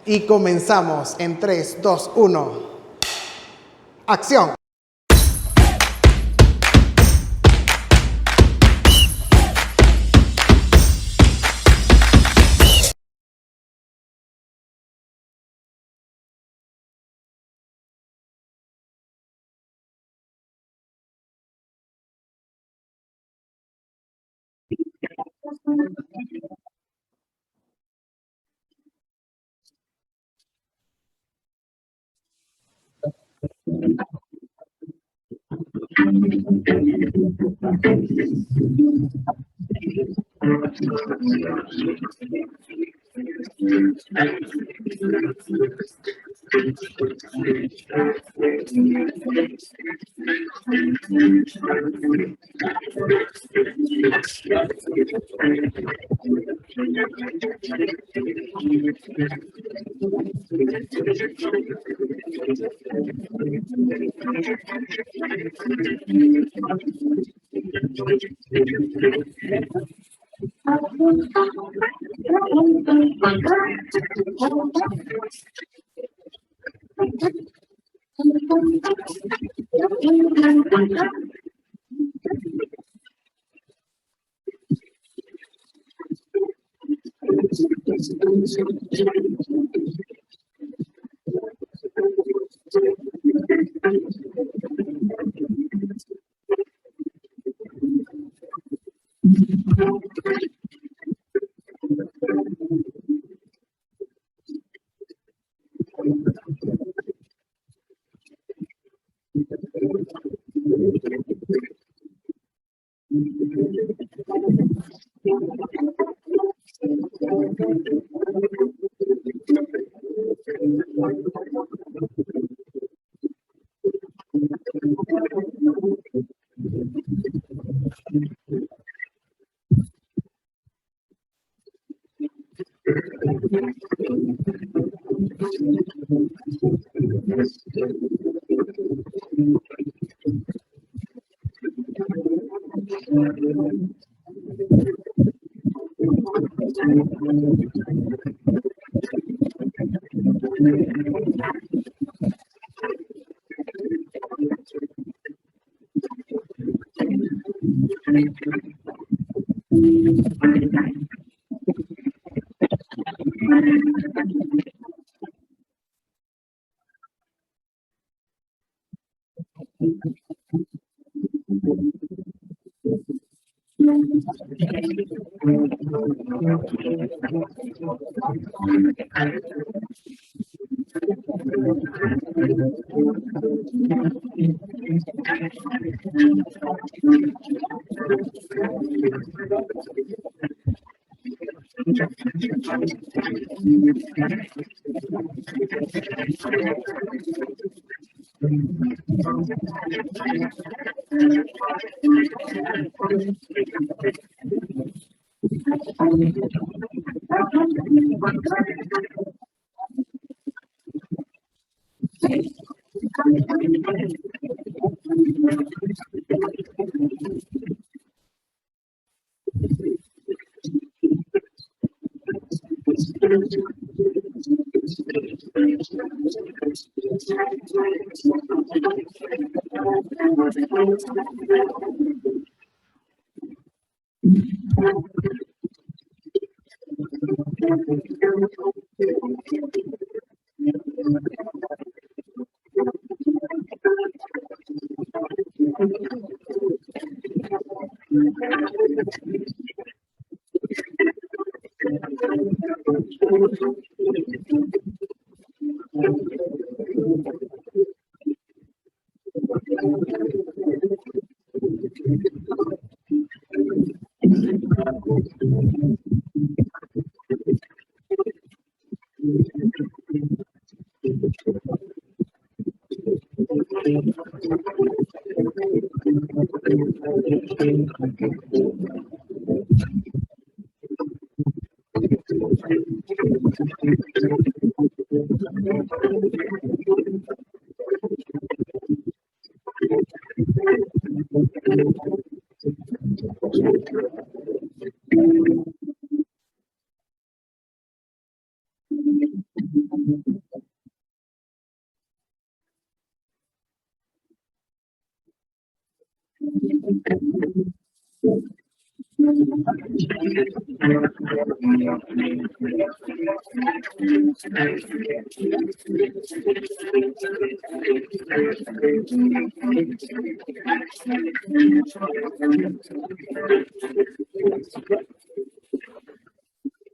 Y comenzamos en 3, 2, 1. ¡Acción!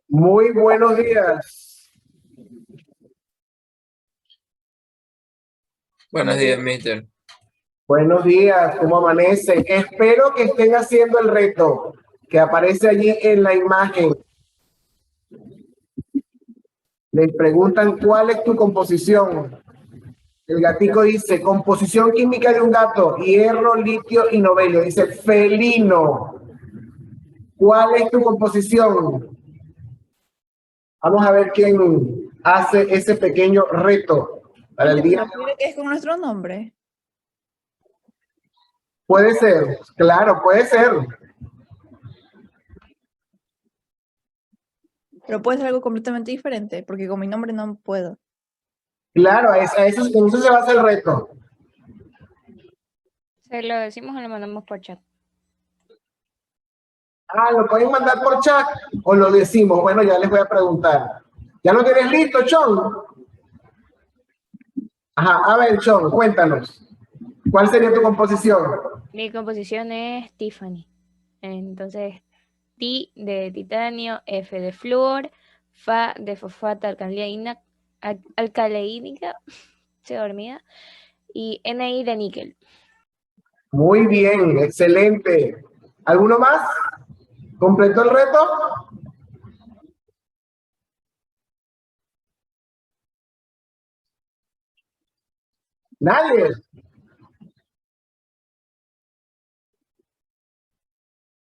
Muy buenos días. Buenos días, mister. Buenos días, ¿cómo amanecen? Espero que estén haciendo el reto que aparece allí en la imagen. Les preguntan cuál es tu composición. El gatico dice, composición química de un gato, hierro, litio y novelio. Dice, felino. ¿Cuál es tu composición? Vamos a ver quién hace ese pequeño reto para el día. ¿Es con nuestro nombre? Puede ser, claro, puede ser. Pero puede ser algo completamente diferente, porque con mi nombre no puedo. Claro, en eso se basa el reto. Se lo decimos o lo mandamos por chat. Ah, ¿lo pueden mandar por chat o lo decimos? Bueno, ya les voy a preguntar. ¿Ya lo tienes listo, Chon? Ajá, a ver, Chon, cuéntanos. ¿Cuál sería tu composición? Mi composición es Tiffany. Entonces, T de titanio, F de flúor, Fa de fosfata alcaleínica, se dormida, y Ni de níquel. Muy bien, excelente. ¿Alguno más? ¿Completó el reto? Nadie.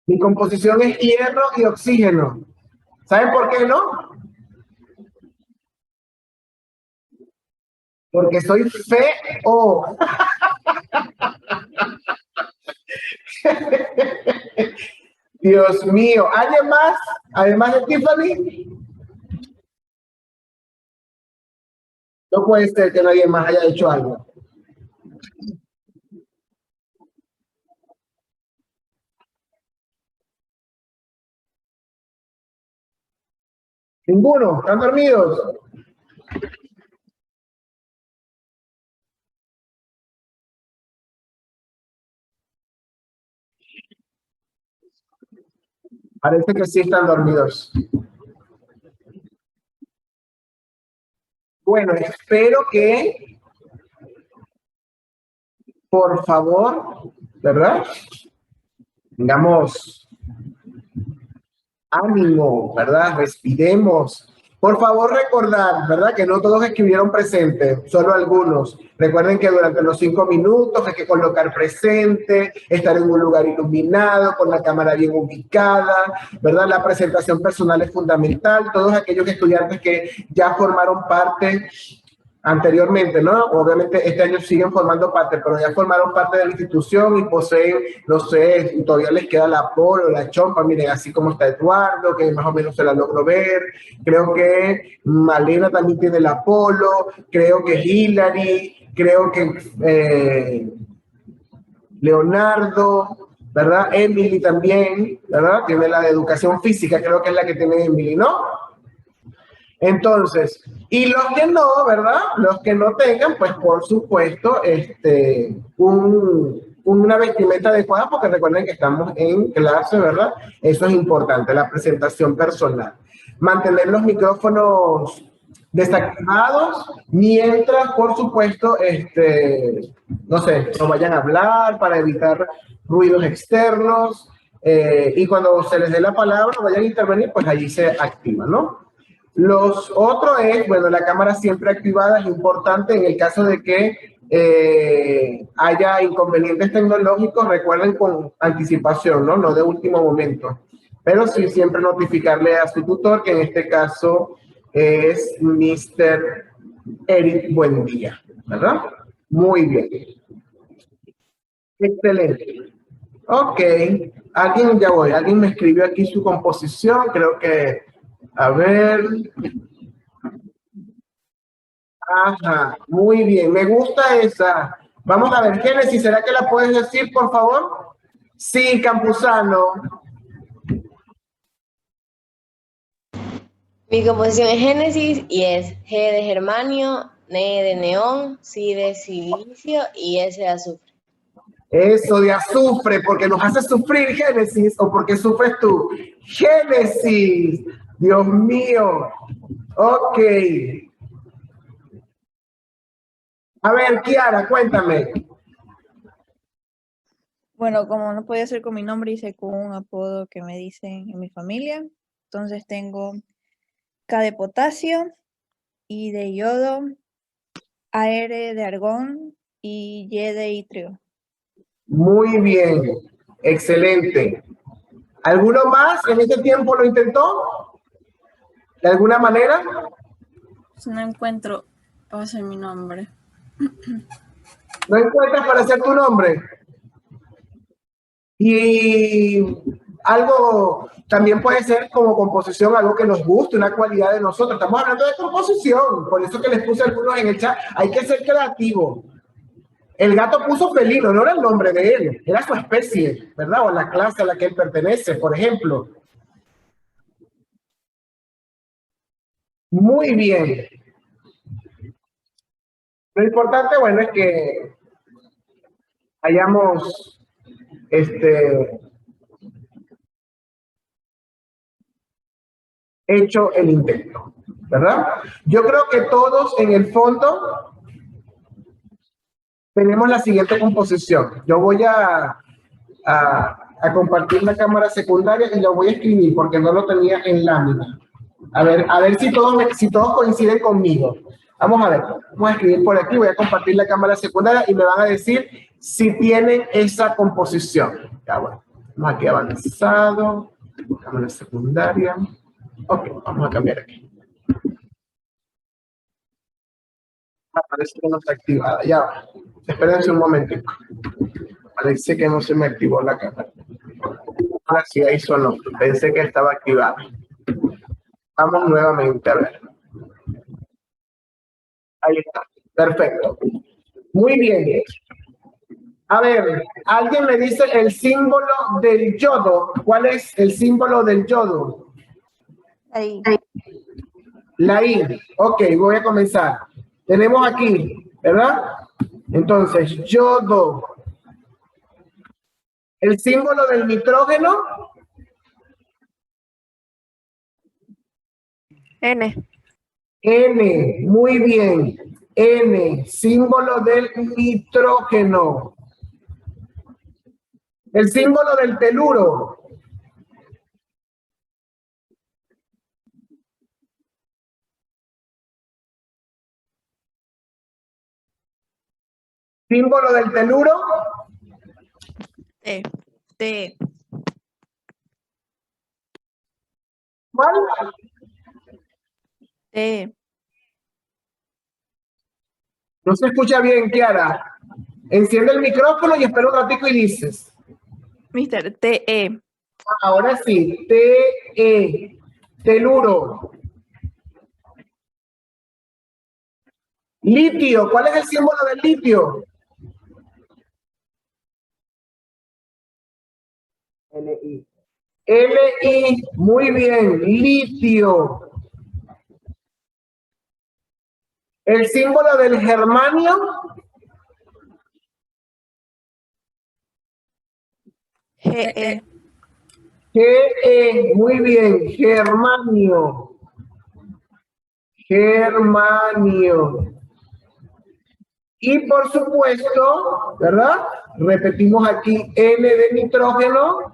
Mi composición es hierro y oxígeno. ¿Saben por qué no? Porque soy feo. Dios mío. ¿Alguien más? Además de Tiffany. No puede ser que nadie más haya hecho algo. Ninguno. ¿Están dormidos? Parece que sí están dormidos. Bueno, espero que, por favor, ¿verdad? Tengamos ánimo, ¿verdad? Respiremos. Por favor, recordar, ¿verdad? Que no todos escribieron presente, solo algunos. Recuerden que durante los 5 minutos hay que colocar presente, estar en un lugar iluminado, con la cámara bien ubicada, ¿verdad? La presentación personal es fundamental. Todos aquellos estudiantes que ya formaron parte anteriormente, ¿no? Obviamente este año siguen formando parte, pero ya formaron parte de la institución y poseen, no sé, todavía les queda la polo, la chompa, miren, así como está Eduardo, que más o menos se la logro ver, creo que Malena también tiene la polo, creo que Hilary, creo que Leonardo, ¿verdad? Emily también, ¿verdad? Tiene la de educación física, creo que es la que tiene Emily, ¿no? Entonces, y los que no, ¿verdad? Los que no tengan, pues por supuesto, una vestimenta adecuada, porque recuerden que estamos en clase, ¿verdad? Eso es importante, la presentación personal. Mantener los micrófonos desactivados mientras, por supuesto, no sé, no vayan a hablar para evitar ruidos externos. Y cuando se les dé la palabra, vayan a intervenir, pues allí se activa, ¿no? Los otros es, bueno, la cámara siempre activada es importante en el caso de que haya inconvenientes tecnológicos, recuerden con anticipación, ¿no? No de último momento, pero sí siempre notificarle a su tutor, que en este caso es Mr. Eric Buendía, ¿verdad? Muy bien. Excelente. Ok, alguien me escribió aquí su composición, creo que, a ver, Ajá, muy bien, me gusta esa. Vamos a ver, Génesis, ¿será que la puedes decir, por favor? Sí, Campuzano. Mi composición es Génesis y es G de germanio, N de neón, C de silicio y S de azufre. Eso de azufre, porque nos hace sufrir, Génesis, o porque sufres tú. Génesis, Dios mío. Ok. A ver, Kiara, cuéntame. Bueno, como no podía ser con mi nombre, hice con un apodo que me dicen en mi familia. Entonces tengo K de potasio, I de yodo, AR de argón y Y de itrio. Muy bien, excelente. ¿Alguno más en este tiempo lo intentó? ¿De alguna manera? No encuentro para hacer mi nombre. ¿No encuentras para hacer tu nombre? Y algo también puede ser como composición, algo que nos guste, una cualidad de nosotros. Estamos hablando de composición, por eso que les puse algunos en el chat. Hay que ser creativo. El gato puso felino, no era el nombre de él, era su especie, ¿verdad? O la clase a la que él pertenece, por ejemplo. Muy bien. Lo importante, bueno, es que hayamos hecho el intento, ¿verdad? Yo creo que todos en el fondo tenemos la siguiente composición. Yo voy a compartir la cámara secundaria y lo voy a escribir porque no lo tenía en lámina. A ver si todos coinciden conmigo. Vamos a ver, vamos a escribir por aquí, voy a compartir la cámara secundaria y me van a decir si tienen esa composición. Ya bueno, vamos aquí avanzado, cámara secundaria. Ok, vamos a cambiar aquí. Parece que no está activada, ya va. Espérense un momentito. Parece que no se me activó la cámara. Ahora sí, ahí sonó. Pensé que estaba activada. Vamos nuevamente a ver. Ahí está. Perfecto. Muy bien. A ver, alguien me dice el símbolo del yodo. ¿Cuál es el símbolo del yodo? Ahí. La I. Ok, voy a comenzar. Tenemos aquí, ¿verdad? Entonces, yodo. El símbolo del nitrógeno. N. N, muy bien. N, símbolo del nitrógeno. El símbolo del teluro. Símbolo del teluro. T. T. ¿Cuál? T. No se escucha bien, Kiara. Enciende el micrófono y espera un ratico y dices. Mister, TE. Ahora sí, Te, teluro. Litio, ¿cuál es el símbolo del litio? Li. Li, muy bien, litio. El símbolo del germanio. GE. Muy bien, germanio. Germanio. Y por supuesto, ¿verdad? Repetimos aquí N de nitrógeno.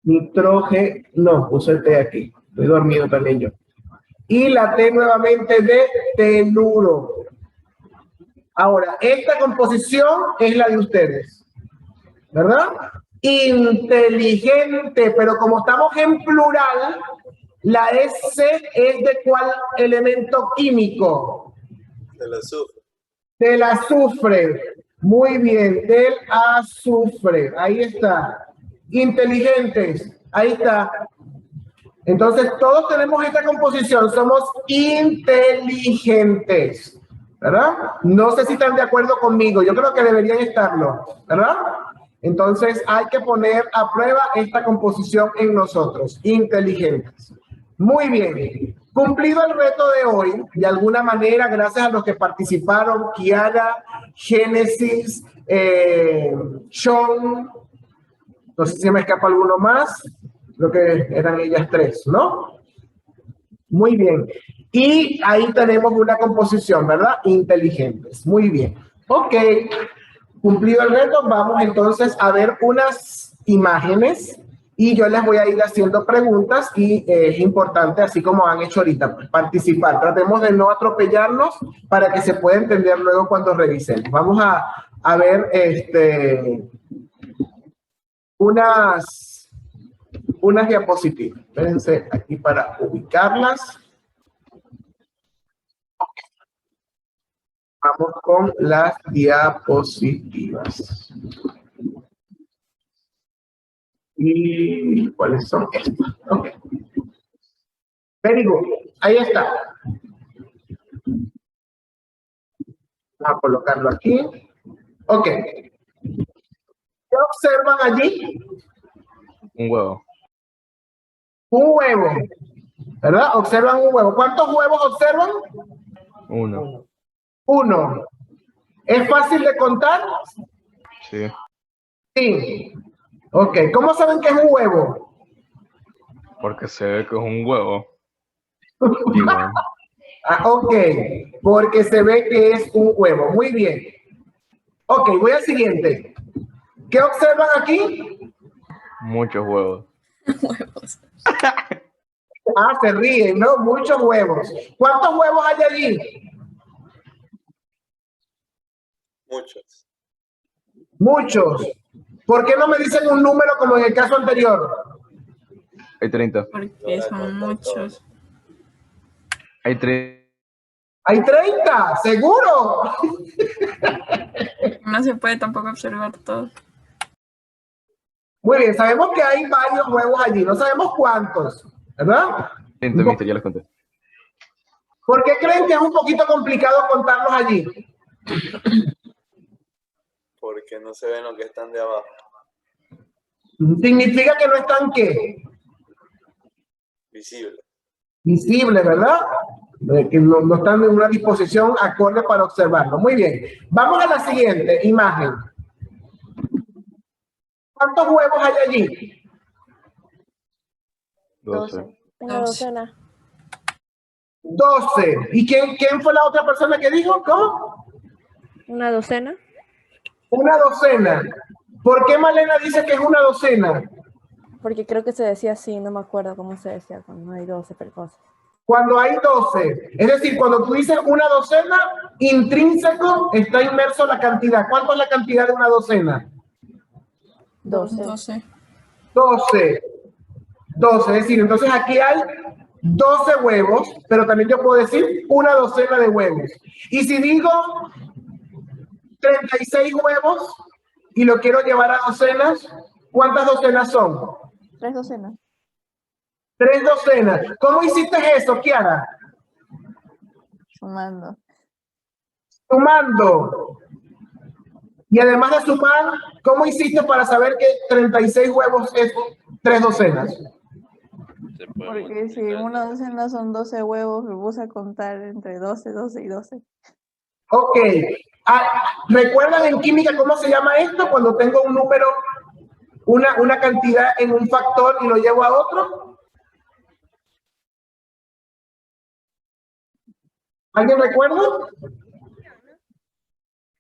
Nitrógeno, puse el T aquí. Estoy dormido también yo. Y la T nuevamente de teluro. Ahora, esta composición es la de ustedes, ¿verdad? Inteligente, pero como estamos en plural, la S es de ¿cuál elemento químico? Del azufre. Del azufre. Muy bien, del azufre. Ahí está. Inteligentes. Ahí está. Entonces, todos tenemos esta composición, somos inteligentes, ¿verdad? No sé si están de acuerdo conmigo, yo creo que deberían estarlo, ¿verdad? Entonces, hay que poner a prueba esta composición en nosotros, inteligentes. Muy bien, cumplido el reto de hoy, de alguna manera, gracias a los que participaron, Kiara, Génesis, Sean, no sé si me escapa alguno más. Creo que eran ellas tres, ¿no? Muy bien. Y ahí tenemos una composición, ¿verdad? Inteligentes. Muy bien. Ok. Cumplido el reto, vamos entonces a ver unas imágenes y yo les voy a ir haciendo preguntas y es importante, así como han hecho ahorita, pues, participar. Tratemos de no atropellarnos para que se pueda entender luego cuando revisemos. Vamos a ver unas diapositivas. Espérense aquí para ubicarlas. Vamos con las diapositivas. ¿Y cuáles son estas? Ok. Very good. Ahí está. Vamos a colocarlo aquí. Ok. ¿Qué observan allí? Un huevo. Un huevo. ¿Verdad? Observan un huevo. ¿Cuántos huevos observan? Uno. Uno. ¿Es fácil de contar? Sí. Sí. Ok. ¿Cómo saben que es un huevo? Porque se ve que es un huevo. Igual. Ok. Porque se ve que es un huevo. Muy bien. Ok, voy al siguiente. ¿Qué observan aquí? Muchos huevos. Huevos. Ah, se ríen, ¿no? Muchos huevos. ¿Cuántos huevos hay allí? Muchos. Muchos. ¿Por qué no me dicen un número como en el caso anterior? Hay 30. Porque son muchos. Hay 30. Hay 30, seguro. No se puede tampoco observar todo. Muy bien, sabemos que hay varios huevos allí, no sabemos cuántos, ¿verdad? 30, mister, ya los conté. ¿Por qué creen que es un poquito complicado contarlos allí? Porque no se ven los que están de abajo. Significa que no están, ¿qué? Visibles. Visibles, ¿verdad? Que no están en una disposición acorde para observarlo. Muy bien. Vamos a la siguiente imagen. ¿Cuántos huevos hay allí? 12. Una docena. 12. ¿Y quién fue la otra persona que dijo? ¿Cómo? Una docena. Una docena. ¿Por qué Malena dice que es una docena? Porque creo que se decía así, no me acuerdo cómo se decía cuando hay 12 cosas. Cuando hay 12. Es decir, cuando tú dices una docena, intrínseco está inmerso la cantidad. ¿Cuánto es la cantidad de una docena? 12. 12. 12. 12. Es decir, entonces aquí hay 12 huevos, pero también yo puedo decir una docena de huevos. Y si digo 36 huevos y lo quiero llevar a docenas, ¿cuántas docenas son? 3 docenas. 3 docenas. ¿Cómo hiciste eso, Kiara? Sumando. Sumando. Y además de sumar, ¿cómo hiciste para saber que 36 huevos es 3 docenas? Porque si una docena son 12 huevos, me puse a contar entre 12, 12 y 12. Ok. ¿Recuerdan en química cómo se llama esto? Cuando tengo un número, una cantidad en un factor y lo llevo a otro. ¿Alguien recuerda?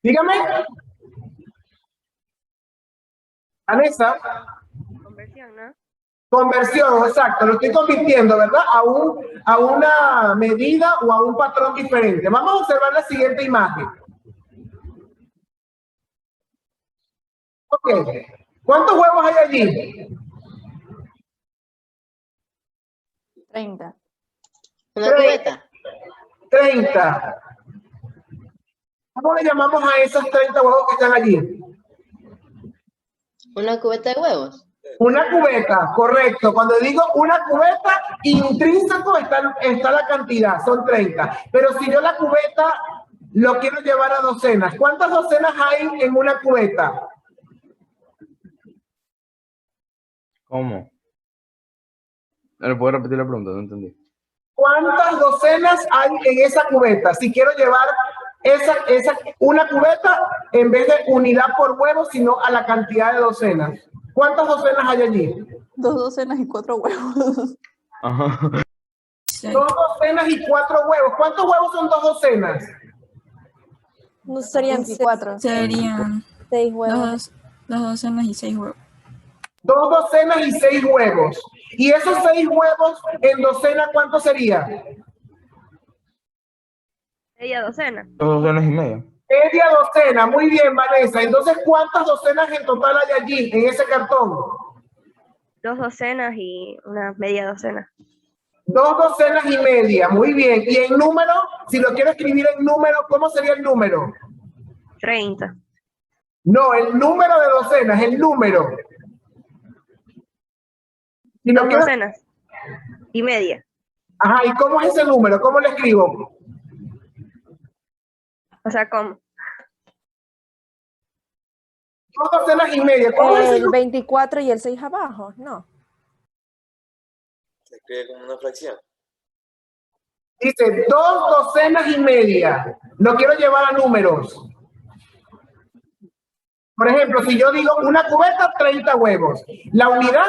Dígame. Vanessa. Conversión, ¿no? Conversión, exacto. Lo estoy convirtiendo, ¿verdad? A una medida o a un patrón diferente. Vamos a observar la siguiente imagen. Ok. ¿Cuántos huevos hay allí? 30. Una cubeta. 30. ¿Cómo le llamamos a esos 30 huevos que están allí? Una cubeta de huevos. Una cubeta, correcto. Cuando digo una cubeta, intrínseco está la cantidad, son 30. Pero si yo la cubeta lo quiero llevar a docenas, ¿cuántas docenas hay en una cubeta? ¿Cómo? ¿Me puedo repetir la pregunta? No entendí. ¿Cuántas docenas hay en esa cubeta? Si quiero llevar una cubeta en vez de unidad por huevo, sino a la cantidad de docenas. ¿Cuántas docenas hay allí? 2 docenas y 4 huevos. Ajá. 6. 2 docenas y 4 huevos. ¿Cuántos huevos son 2 docenas? No serían 24. Serían 6 huevos. 2 docenas y 6 huevos. 2 docenas y 6 huevos. ¿Y esos 6 huevos en docena cuánto sería? Media docena. 2 docenas y media. Media docena. Muy bien, Vanessa. Entonces, ¿cuántas docenas en total hay allí, en ese cartón? 2 docenas y una media docena. 2 docenas y media. Muy bien. ¿Y en número? Si lo quiero escribir en número, ¿cómo sería el número? 30. No, el número de docenas, el número. Si lo 2 quiero... docenas y media. Ajá, ¿y cómo es ese número? ¿Cómo lo escribo? O sea, ¿cómo? 2 docenas y media. ¿Cómo es ese El número? 24 y el 6 abajo, no. Se escribe como una fracción. Dice 2 docenas y media. Lo quiero llevar a números. Por ejemplo, si yo digo una cubeta, 30 huevos. La unidad,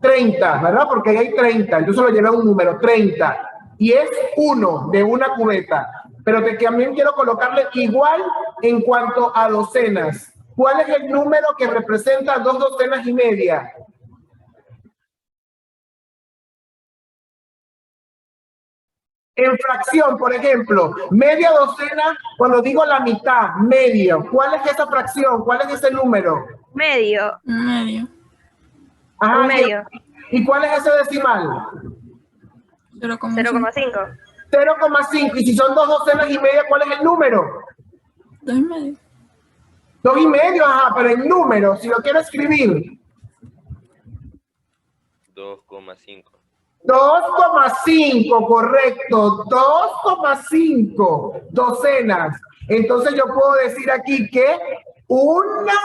30, ¿verdad? Porque ahí hay 30. Entonces lo llevé a un número, 30. Y es 1 de una cubeta. Pero que también quiero colocarle igual en cuanto a docenas. ¿Cuál es el número que representa 2 docenas y media? En fracción, por ejemplo, media docena, cuando digo la mitad, medio, ¿cuál es esa fracción? ¿Cuál es ese número? Medio. Medio. Ajá, Un medio. ¿y cuál es ese decimal? 0,5. 0,5. Y si son 2 docenas y media, ¿cuál es el número? 2 y medio. 2 y medio, ajá, pero en número, si lo quiero escribir. 2,5. 2,5, correcto, 2,5 docenas. Entonces yo puedo decir aquí que una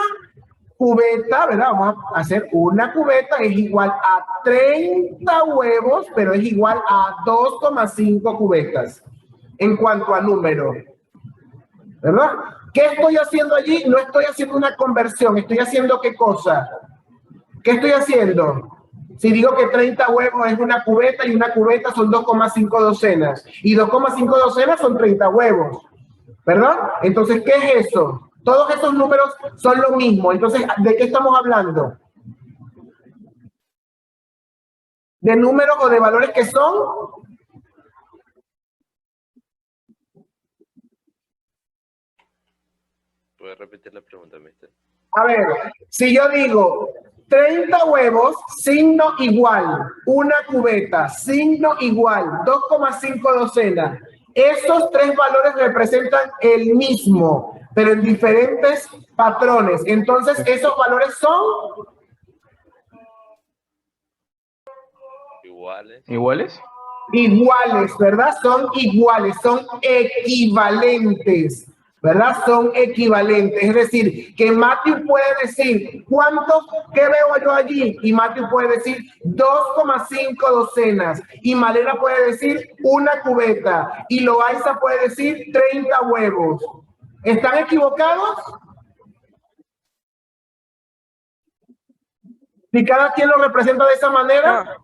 cubeta, ¿verdad? Vamos a hacer una cubeta es igual a 30 huevos, pero es igual a 2,5 cubetas en cuanto a número, ¿verdad? ¿Qué estoy haciendo allí? No estoy haciendo una conversión, estoy haciendo ¿qué cosa? ¿Qué estoy haciendo? Si digo que 30 huevos es una cubeta y una cubeta son 2,5 docenas y 2,5 docenas son 30 huevos, ¿verdad? Entonces, ¿qué es eso? Todos esos números son lo mismo. Entonces, ¿de qué estamos hablando? ¿De números o de valores que son? ¿Puedes repetir la pregunta, mister? A ver, si yo digo 30 huevos, signo igual, una cubeta, signo igual, 2,5 docenas. Esos 3 valores representan el mismo, pero en diferentes patrones. Entonces, esos valores son Iguales. ¿Iguales? iguales, ¿verdad? Son iguales, son equivalentes, ¿verdad? Son equivalentes. Es decir, que Matthew puede decir, ¿qué veo yo allí? Y Matthew puede decir 2,5 docenas. Y Malena puede decir una cubeta. Y Loaiza puede decir 30 huevos. ¿Están equivocados? Si cada quien lo representa de esa manera.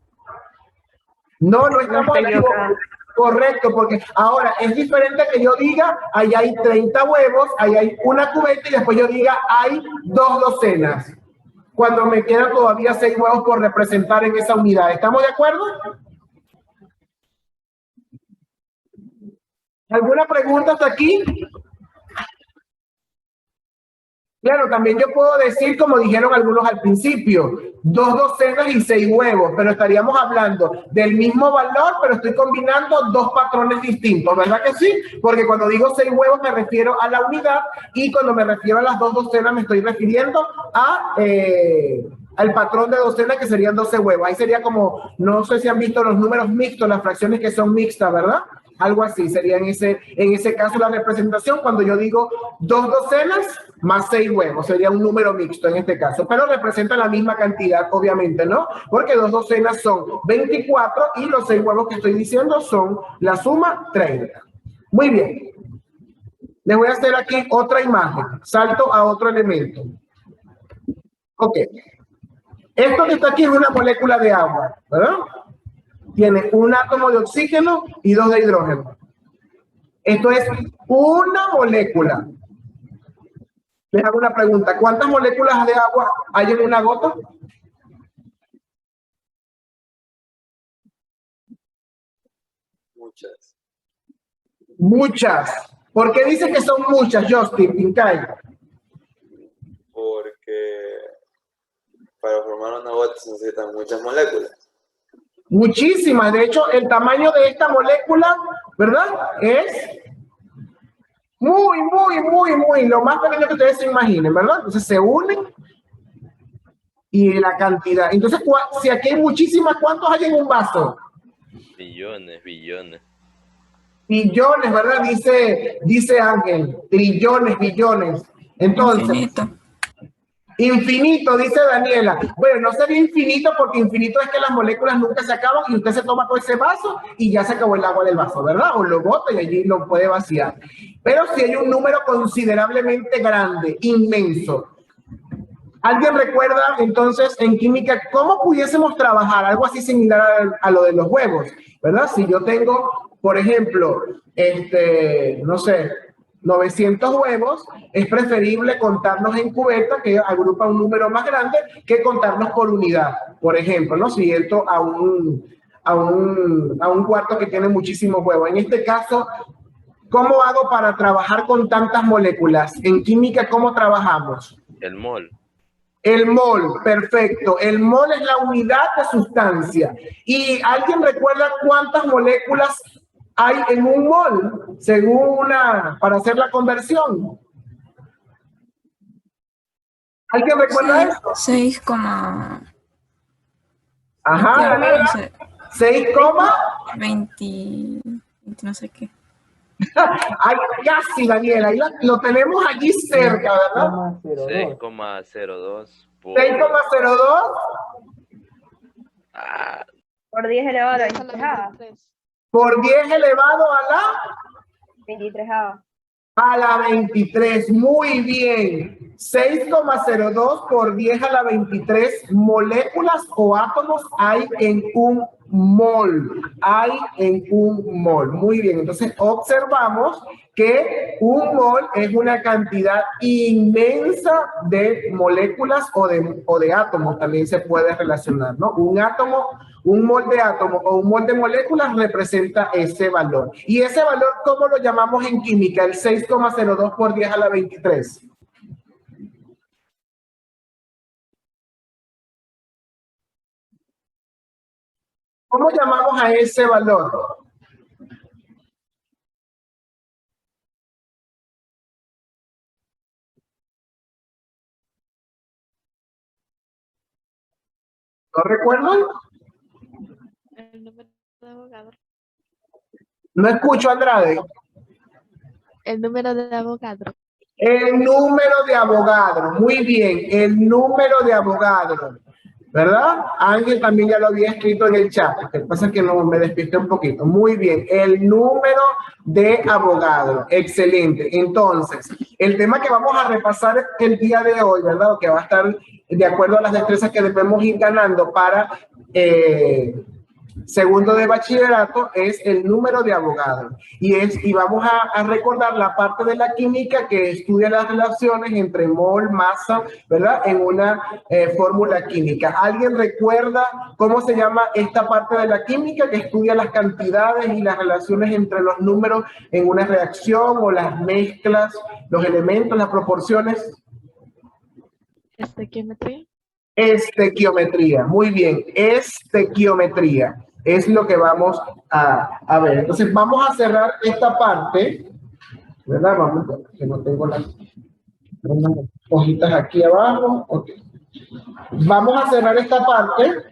No estamos equivocados. Correcto, porque ahora es diferente que yo diga, ahí hay 30 huevos, ahí hay una cubeta y después yo diga, hay 2 docenas. Cuando me quedan todavía 6 huevos por representar en esa unidad. ¿Estamos de acuerdo? ¿Alguna pregunta hasta aquí? Claro, también yo puedo decir, como dijeron algunos al principio, 2 docenas y 6 huevos, pero estaríamos hablando del mismo valor, pero estoy combinando 2 patrones distintos, ¿verdad que sí? Porque cuando digo 6 huevos me refiero a la unidad y cuando me refiero a las 2 docenas me estoy refiriendo a al patrón de docena, que serían 12 huevos. Ahí sería como, no sé si han visto los números mixtos, las fracciones que son mixtas, ¿verdad? Algo así sería en ese caso la representación, cuando yo digo 2 docenas más 6 huevos, sería un número mixto en este caso, pero representa la misma cantidad, obviamente, ¿no? Porque 2 docenas son 24 y los 6 huevos que estoy diciendo son la suma 30. Muy bien. Les voy a hacer aquí otra imagen. Salto a otro elemento. Ok. Esto que está aquí es una molécula de agua, ¿verdad? Tiene un átomo de oxígeno y 2 de hidrógeno. Esto es una molécula. Les hago una pregunta. ¿Cuántas moléculas de agua hay en una gota? Muchas. Muchas. ¿Por qué dicen que son muchas, Justin Pincay? Porque para formar una gota se necesitan muchas moléculas. Muchísimas. De hecho, el tamaño de esta molécula, ¿verdad? Es muy, lo más pequeño que ustedes se imaginen, ¿verdad? Entonces se unen y la cantidad. Entonces, si aquí hay muchísimas, ¿cuántos hay en un vaso? Billones. Billones, ¿verdad? Dice Ángel. Trillones, billones. Entonces, infinito, dice Daniela. Bueno, no sería infinito, porque infinito es que las moléculas nunca se acaban y usted se toma todo ese vaso y ya se acabó el agua del vaso, ¿verdad? O lo bota y allí lo puede vaciar. Pero si hay un número considerablemente grande, inmenso. ¿Alguien recuerda entonces en química cómo pudiésemos trabajar algo así similar a lo de los huevos, ¿verdad? Si yo tengo, por ejemplo, no sé, 900 huevos, es preferible contarlos en cubeta, que agrupa un número más grande, que contarlos por unidad. Por ejemplo, ¿no? Si entro a un cuarto que tiene muchísimos huevos. En este caso, ¿cómo hago para trabajar con tantas moléculas? En química, ¿cómo trabajamos? El mol. El mol, perfecto. El mol es la unidad de sustancia. ¿Y alguien recuerda cuántas moléculas hay en un mol, según para hacer la conversión? ¿Alguien recuerda eso? 6, ajá, 6, 20, no sé qué. Ay, casi, Daniela, ahí lo tenemos allí cerca, ¿verdad? 6,02 por... 6,02 Por 10 elevado a la 23. por 10 elevado a la 23. A la 23, muy bien. 6,02 por 10 a la 23 moléculas o átomos hay en un mol. Hay en un mol. Muy bien, entonces observamos que un mol es una cantidad inmensa de moléculas o de átomos, también se puede relacionar, ¿no? Un átomo, un mol de átomo o un mol de moléculas representa ese valor. ¿Y ese valor cómo lo llamamos en química? El 6,02 por 10 a la 23. ¿Cómo llamamos a ese valor? ¿No recuerdan? El número de Avogadro. No escucho, Andrade. El número de Avogadro. El número de Avogadro. Muy bien, el número de Avogadro. ¿Verdad? Ángel también ya lo había escrito en el chat. Lo que pasa es que no me despisté un poquito. Muy bien, el número de Avogadro. Excelente. Entonces, el tema que vamos a repasar el día de hoy, ¿verdad? O que va a estar de acuerdo a las destrezas que debemos ir ganando para segundo de bachillerato, es el número de Avogadro. Y vamos a recordar la parte de la química que estudia las relaciones entre mol, masa, ¿verdad? En una fórmula química. ¿Alguien recuerda cómo se llama esta parte de la química que estudia las cantidades y las relaciones entre los números en una reacción o las mezclas, los elementos, las proporciones? Estequiometría. Estequiometría, muy bien, estequiometría es lo que vamos a ver. Entonces vamos a cerrar esta parte, ¿verdad? Vamos, que no tengo las hojitas aquí abajo. Ok. Vamos a cerrar esta parte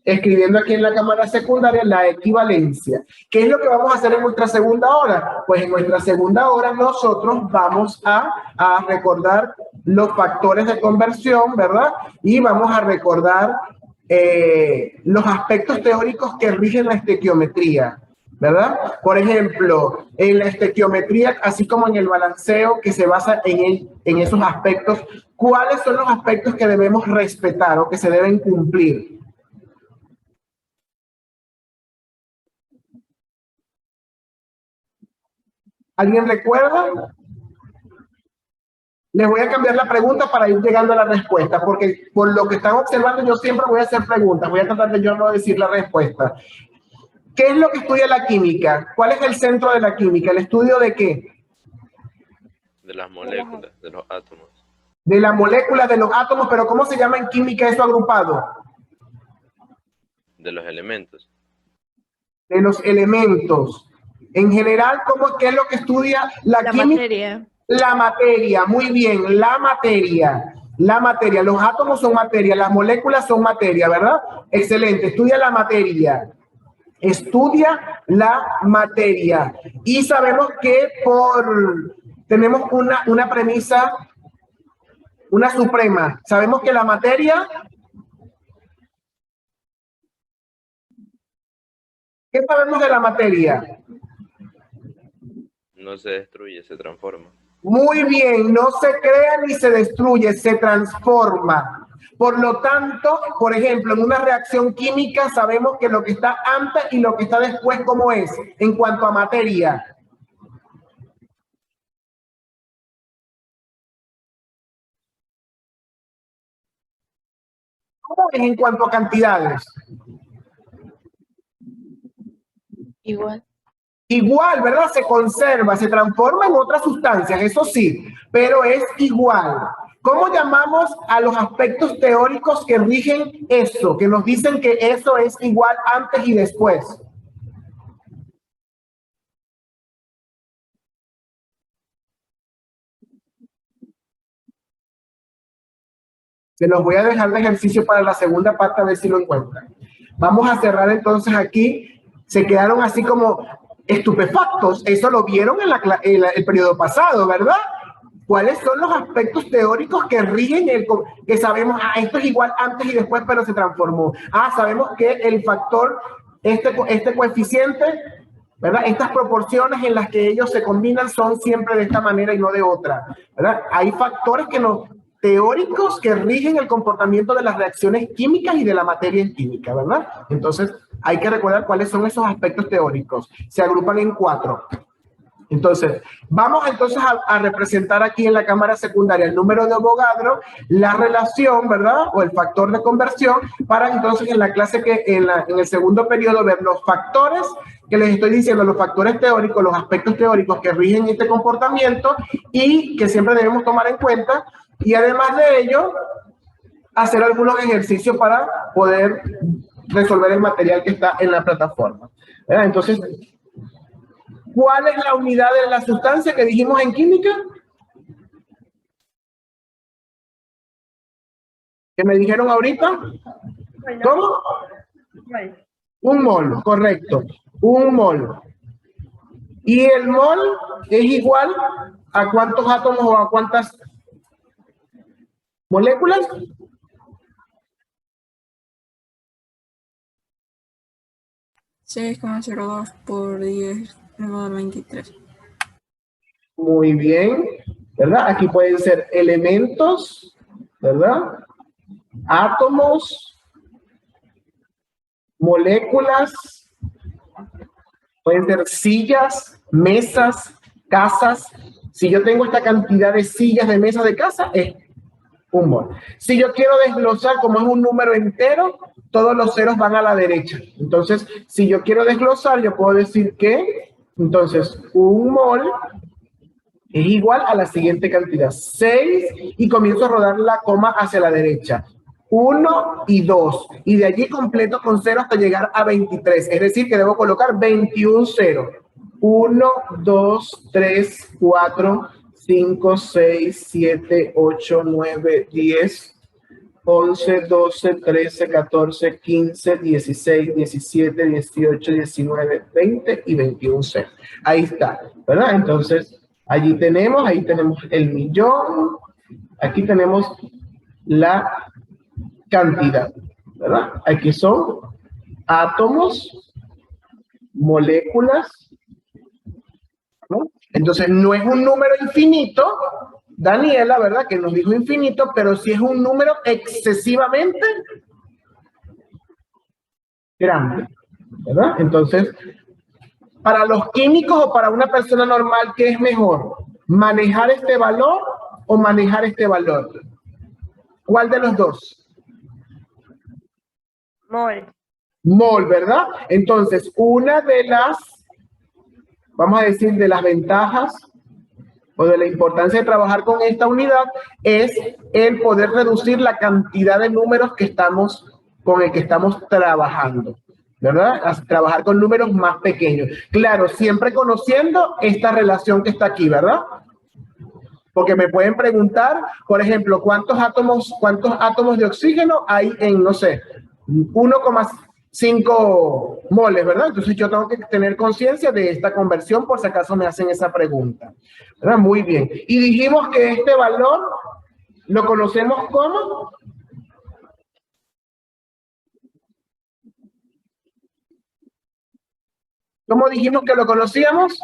escribiendo aquí en la cámara secundaria la equivalencia. ¿Qué es lo que vamos a hacer en nuestra segunda hora? Pues en nuestra segunda hora nosotros vamos a recordar los factores de conversión, ¿verdad? Y vamos a recordar los aspectos teóricos que rigen la estequiometría, ¿verdad? Por ejemplo, en la estequiometría, así como en el balanceo que se basa en esos aspectos, ¿cuáles son los aspectos que debemos respetar o que se deben cumplir? ¿Alguien recuerda? Les voy a cambiar la pregunta para ir llegando a la respuesta, porque por lo que están observando yo siempre voy a hacer preguntas, voy a tratar de yo no decir la respuesta. ¿Qué es lo que estudia la química? ¿Cuál es el centro de la química? ¿El estudio de qué? De las moléculas, de los átomos. De la molécula, de los átomos, pero ¿cómo se llama en química eso agrupado? De los elementos. De los elementos. En general, ¿qué es lo que estudia la química? Materia. La materia, muy bien, la materia. La materia, los átomos son materia, las moléculas son materia, ¿verdad? Excelente, estudia la materia. Estudia la materia. Y sabemos que tenemos una premisa, una suprema. Sabemos que la materia... ¿Qué sabemos de la materia? No se destruye, se transforma. Muy bien, no se crea ni se destruye, se transforma. Por lo tanto, por ejemplo, en una reacción química sabemos que lo que está antes y lo que está después, ¿cómo es? En cuanto a materia. ¿Cómo es en cuanto a cantidades? Igual. Igual, ¿verdad? Se conserva, se transforma en otras sustancias, eso sí, pero es igual. ¿Cómo llamamos a los aspectos teóricos que rigen eso, que nos dicen que eso es igual antes y después? Se los voy a dejar de ejercicio para la segunda parte a ver si lo encuentran. Vamos a cerrar entonces aquí. Se quedaron así como estupefactos. Eso lo vieron en el periodo pasado, ¿verdad? ¿Cuáles son los aspectos teóricos que rigen que sabemos, esto es igual antes y después, pero se transformó? Sabemos que el factor, este coeficiente, ¿verdad? Estas proporciones en las que ellos se combinan son siempre de esta manera y no de otra, ¿verdad? Hay factores teóricos que rigen el comportamiento de las reacciones químicas y de la materia en química, ¿verdad? Entonces, hay que recordar cuáles son esos aspectos teóricos. Se agrupan en 4. Entonces, vamos entonces a representar aquí en la cámara secundaria el número de Avogadro, la relación, ¿verdad? O el factor de conversión, para entonces en la clase en el segundo periodo ver los factores que les estoy diciendo, los factores teóricos, los aspectos teóricos que rigen este comportamiento y que siempre debemos tomar en cuenta. Y además de ello, hacer algunos ejercicios para poder resolver el material que está en la plataforma. ¿Verdad? Entonces, ¿cuál es la unidad de la sustancia que dijimos en química? ¿Que me dijeron ahorita? ¿Cómo? Un mol, correcto. Un mol. ¿Y el mol es igual a cuántos átomos o a cuántas moléculas? $6,02 por 10 elevado al 23. Muy bien, ¿verdad? Aquí pueden ser elementos, ¿verdad? Átomos, moléculas, pueden ser sillas, mesas, casas. Si yo tengo esta cantidad de sillas, de mesas, de casa, es un mol. Si yo quiero desglosar, como es un número entero, todos los ceros van a la derecha. Entonces, si yo quiero desglosar, yo puedo decir que, entonces, un mol es igual a la siguiente cantidad, 6, y comienzo a rodar la coma hacia la derecha. 1 y 2, y de allí completo con 0 hasta llegar a 23, es decir, que debo colocar 21 ceros. 1, 2, 3, 4, 5, 6, 7, 8, 9, 10, 11, 12, 13, 14, 15, 16, 17, 18, 19, 20 y 21 ceros. Ahí está, ¿verdad? Entonces, ahí tenemos el millón, aquí tenemos la cantidad, ¿verdad? Aquí son átomos, moléculas, ¿no? Entonces, no es un número infinito, Daniela, ¿verdad? Que nos dijo infinito, pero sí es un número excesivamente grande, ¿verdad? Entonces, para los químicos o para una persona normal, ¿qué es mejor? ¿Manejar este valor o manejar este valor? ¿Cuál de los dos? Mol. Mol, ¿verdad? Entonces, una de las, vamos a decir, de las ventajas o de la importancia de trabajar con esta unidad es el poder reducir la cantidad de números que con el que estamos trabajando, ¿verdad? Trabajar con números más pequeños. Claro, siempre conociendo esta relación que está aquí, ¿verdad? Porque me pueden preguntar, por ejemplo, ¿cuántos átomos de oxígeno hay en, no sé, 1,5 moles, ¿verdad? Entonces yo tengo que tener conciencia de esta conversión por si acaso me hacen esa pregunta, ¿verdad? Muy bien. Y dijimos que este valor lo conocemos como... ¿Cómo dijimos que lo conocíamos?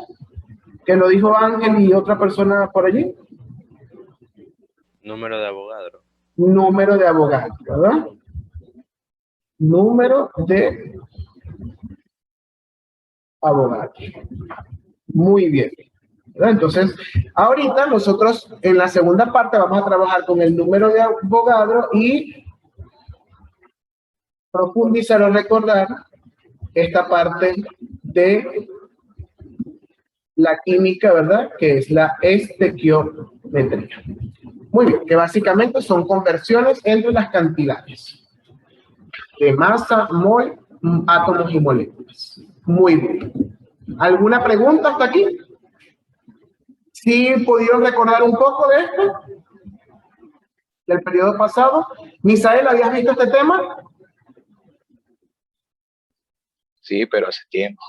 Que lo dijo Ángel y otra persona por allí. Número de Avogadro. Número de Avogadro, ¿verdad? Número de Avogadro. Muy bien, ¿verdad? Entonces, ahorita nosotros en la segunda parte vamos a trabajar con el número de Avogadro y profundizar o recordar esta parte de la química, ¿verdad? Que es la estequiometría. Muy bien, que básicamente son conversiones entre las cantidades de masa, mol, átomos y moléculas. Muy bien. ¿Alguna pregunta hasta aquí? ¿Sí pudieron recordar un poco de esto? Del periodo pasado. Misael, ¿habías visto este tema? Sí, pero hace tiempo.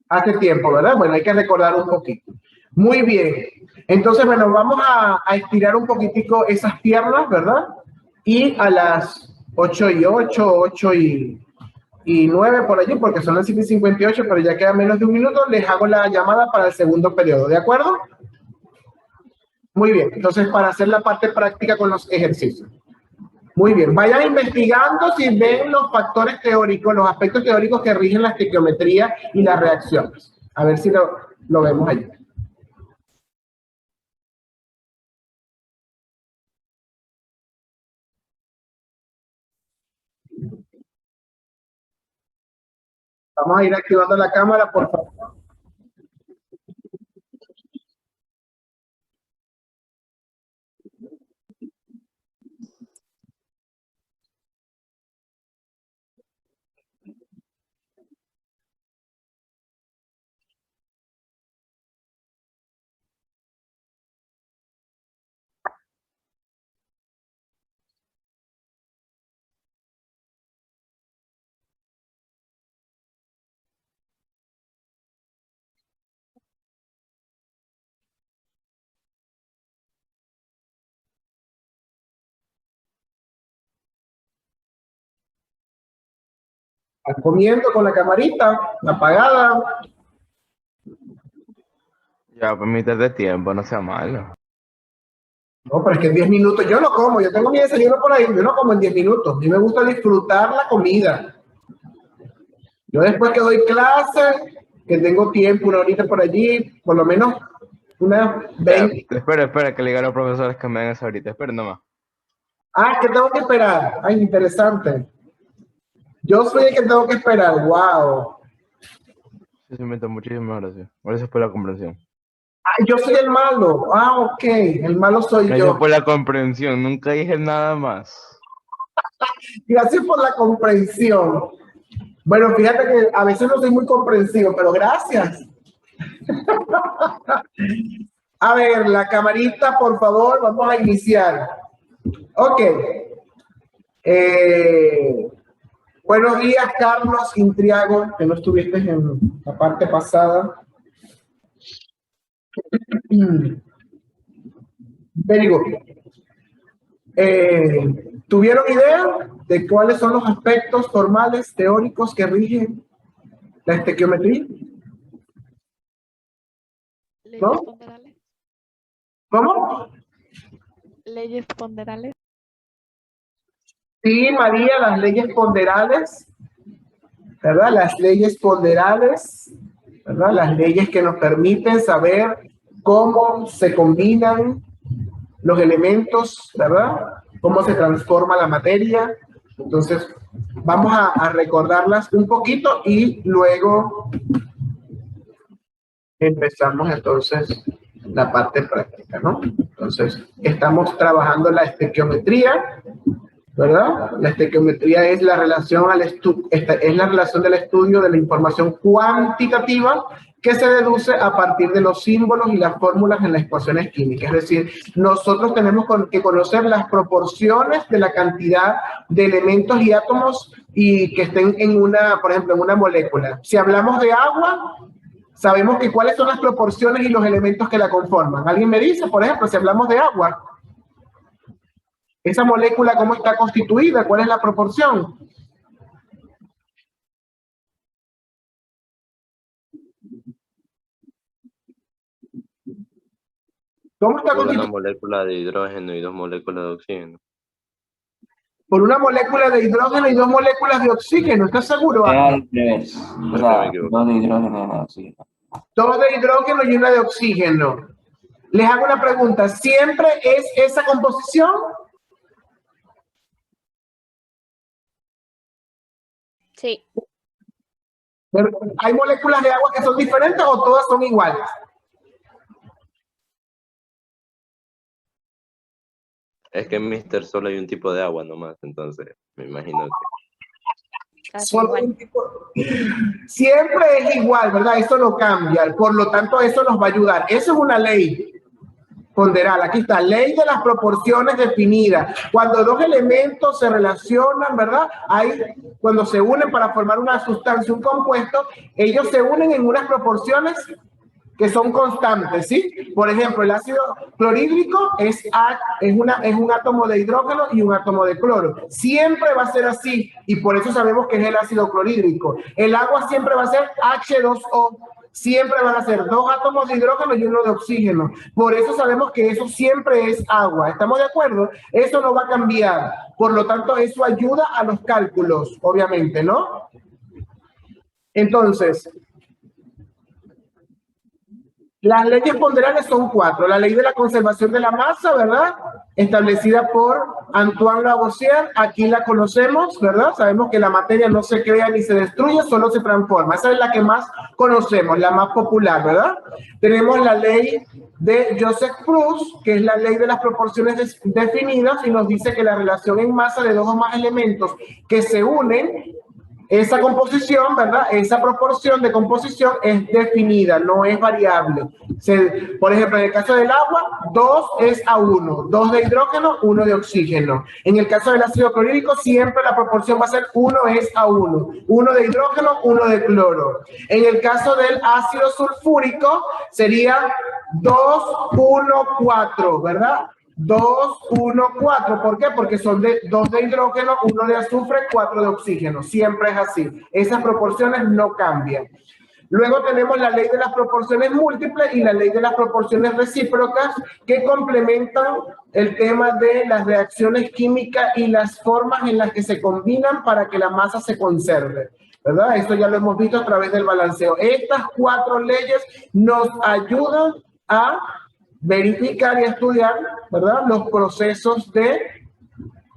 Hace tiempo, ¿verdad? Bueno, hay que recordar un poquito. Muy bien. Entonces, bueno, vamos a estirar un poquitico esas piernas, ¿verdad? Y a las 8:08, 8:09 por allí, porque son las 7:58, pero ya queda menos de un minuto, les hago la llamada para el segundo periodo, ¿de acuerdo? Muy bien, entonces para hacer la parte práctica con los ejercicios. Muy bien, vayan investigando si ven los factores teóricos, los aspectos teóricos que rigen la estequiometría y las reacciones. A ver si lo vemos allí. Vamos a ir activando la cámara, por favor. Están comiendo con la camarita apagada. Ya, pues mitad de tiempo, no sea malo. No, pero es que en 10 minutos, yo no como, yo tengo mi desayuno por ahí, yo no como en 10 minutos. A mí me gusta disfrutar la comida. Yo después que doy clase, que tengo tiempo, una horita por allí, por lo menos unas 20. Espera, que le diga a los profesores que me den eso ahorita. Espera nomás. Ah, es que tengo que esperar. Ay, interesante. Yo soy el que tengo que esperar. Wow. Sí, se inventó, muchísimas gracias. Gracias por la comprensión. Ay, yo soy el malo. Ah, ok. El malo soy Gracias yo. por la comprensión. Nunca dije nada más. Gracias por la comprensión. Bueno, fíjate que a veces no soy muy comprensivo, pero gracias. A ver, la camarita, por favor, vamos a iniciar. Ok. Buenos días, Carlos Intriago, que no estuviste en la parte pasada. Very good. ¿Tuvieron idea de cuáles son los aspectos formales teóricos que rigen la estequiometría? ¿No? Ponderales. ¿Cómo? Leyes ponderales. Sí, María, las leyes ponderales, ¿verdad? Las leyes ponderales, ¿verdad? Las leyes que nos permiten saber cómo se combinan los elementos, ¿verdad? Cómo se transforma la materia. Entonces, vamos a recordarlas un poquito y luego empezamos entonces la parte práctica, ¿no? Entonces, estamos trabajando la estequiometría, ¿verdad? La estequiometría es la relación es la relación del estudio de la información cuantitativa que se deduce a partir de los símbolos y las fórmulas en las ecuaciones químicas. Es decir, nosotros tenemos que conocer las proporciones de la cantidad de elementos y átomos y que estén en una, por ejemplo, en una molécula. Si hablamos de agua, sabemos que cuáles son las proporciones y los elementos que la conforman. ¿Alguien me dice, por ejemplo, si hablamos de agua? Esa molécula, ¿cómo está constituida? ¿Cuál es la proporción? ¿Cómo está Por una constituida? molécula de hidrógeno y 2 moléculas de oxígeno. Por una molécula de hidrógeno y 2 moléculas de oxígeno. ¿Estás seguro? Al revés. O sea, 2 de hidrógeno y 1 de oxígeno. 2 de hidrógeno y 1 de oxígeno. Les hago una pregunta. ¿Siempre es esa composición? Sí. ¿Hay moléculas de agua que son diferentes o todas son iguales? Es que en Mister solo hay un tipo de agua nomás, entonces me imagino que... Solo un tipo. Siempre es igual, ¿verdad? Eso no cambia. Por lo tanto, eso nos va a ayudar. Eso es una ley ponderal. Aquí está, ley de las proporciones definidas. Cuando dos elementos se relacionan, ¿verdad? Cuando se unen para formar una sustancia, un compuesto, ellos se unen en unas proporciones que son constantes, ¿sí? Por ejemplo, el ácido clorhídrico es un átomo de hidrógeno y un átomo de cloro. Siempre va a ser así, y por eso sabemos que es el ácido clorhídrico. El agua siempre va a ser H2O. Siempre van a ser 2 átomos de hidrógeno y 1 de oxígeno. Por eso sabemos que eso siempre es agua. ¿Estamos de acuerdo? Eso no va a cambiar. Por lo tanto, eso ayuda a los cálculos, obviamente, ¿no? Entonces, las leyes ponderales son 4. La ley de la conservación de la masa, ¿verdad? Establecida por Antoine Lavoisier. Aquí la conocemos, ¿verdad? Sabemos que la materia no se crea ni se destruye, solo se transforma. Esa es la que más conocemos, la más popular, ¿verdad? Tenemos la ley de Joseph Proust, que es la ley de las proporciones definidas y nos dice que la relación en masa de 2 o más elementos que se unen, esa composición, ¿verdad? Esa proporción de composición es definida, no es variable. Por ejemplo, en el caso del agua, 2 es a 1, 2 de hidrógeno, 1 de oxígeno. En el caso del ácido clorhídrico, siempre la proporción va a ser 1 es a 1, 1 de hidrógeno, 1 de cloro. En el caso del ácido sulfúrico, sería 2, 1, 4, ¿verdad? 2, 1, 4. ¿Por qué? Porque son 2 de hidrógeno, 1 de azufre, 4 de oxígeno. Siempre es así. Esas proporciones no cambian. Luego tenemos la ley de las proporciones múltiples y la ley de las proporciones recíprocas que complementan el tema de las reacciones químicas y las formas en las que se combinan para que la masa se conserve, ¿verdad? Esto ya lo hemos visto a través del balanceo. Estas 4 leyes nos ayudan a verificar y estudiar, ¿verdad?, los procesos de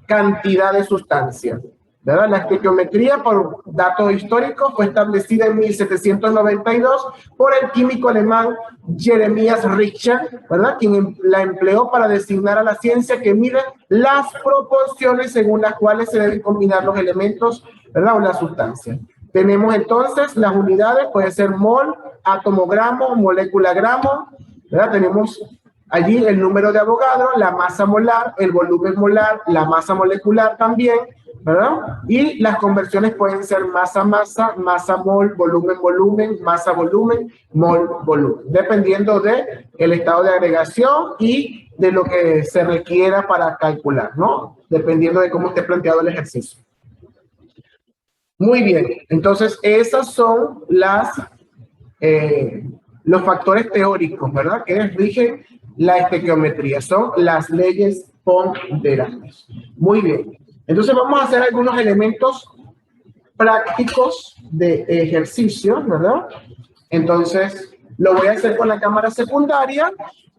cantidad de sustancias, ¿verdad? La estequiometría, por datos históricos, fue establecida en 1792 por el químico alemán Jeremias Richter, ¿verdad?, quien la empleó para designar a la ciencia que mide las proporciones según las cuales se deben combinar los elementos, ¿verdad?, o las sustancias. Tenemos entonces las unidades, puede ser mol, átomo, gramo, molécula, gramo, ¿verdad? Tenemos allí el número de Avogadro, la masa molar, el volumen molar, la masa molecular también, ¿verdad? Y las conversiones pueden ser masa-masa, masa-mol, volumen-volumen, masa-volumen, mol-volumen, dependiendo de el estado de agregación y de lo que se requiera para calcular, ¿no? Dependiendo de cómo esté planteado el ejercicio. Muy bien, entonces esas son los factores teóricos, ¿verdad? Que rigen la estequiometría, son las leyes ponderables. Muy bien, entonces vamos a hacer algunos elementos prácticos de ejercicio, ¿verdad? Entonces lo voy a hacer con la cámara secundaria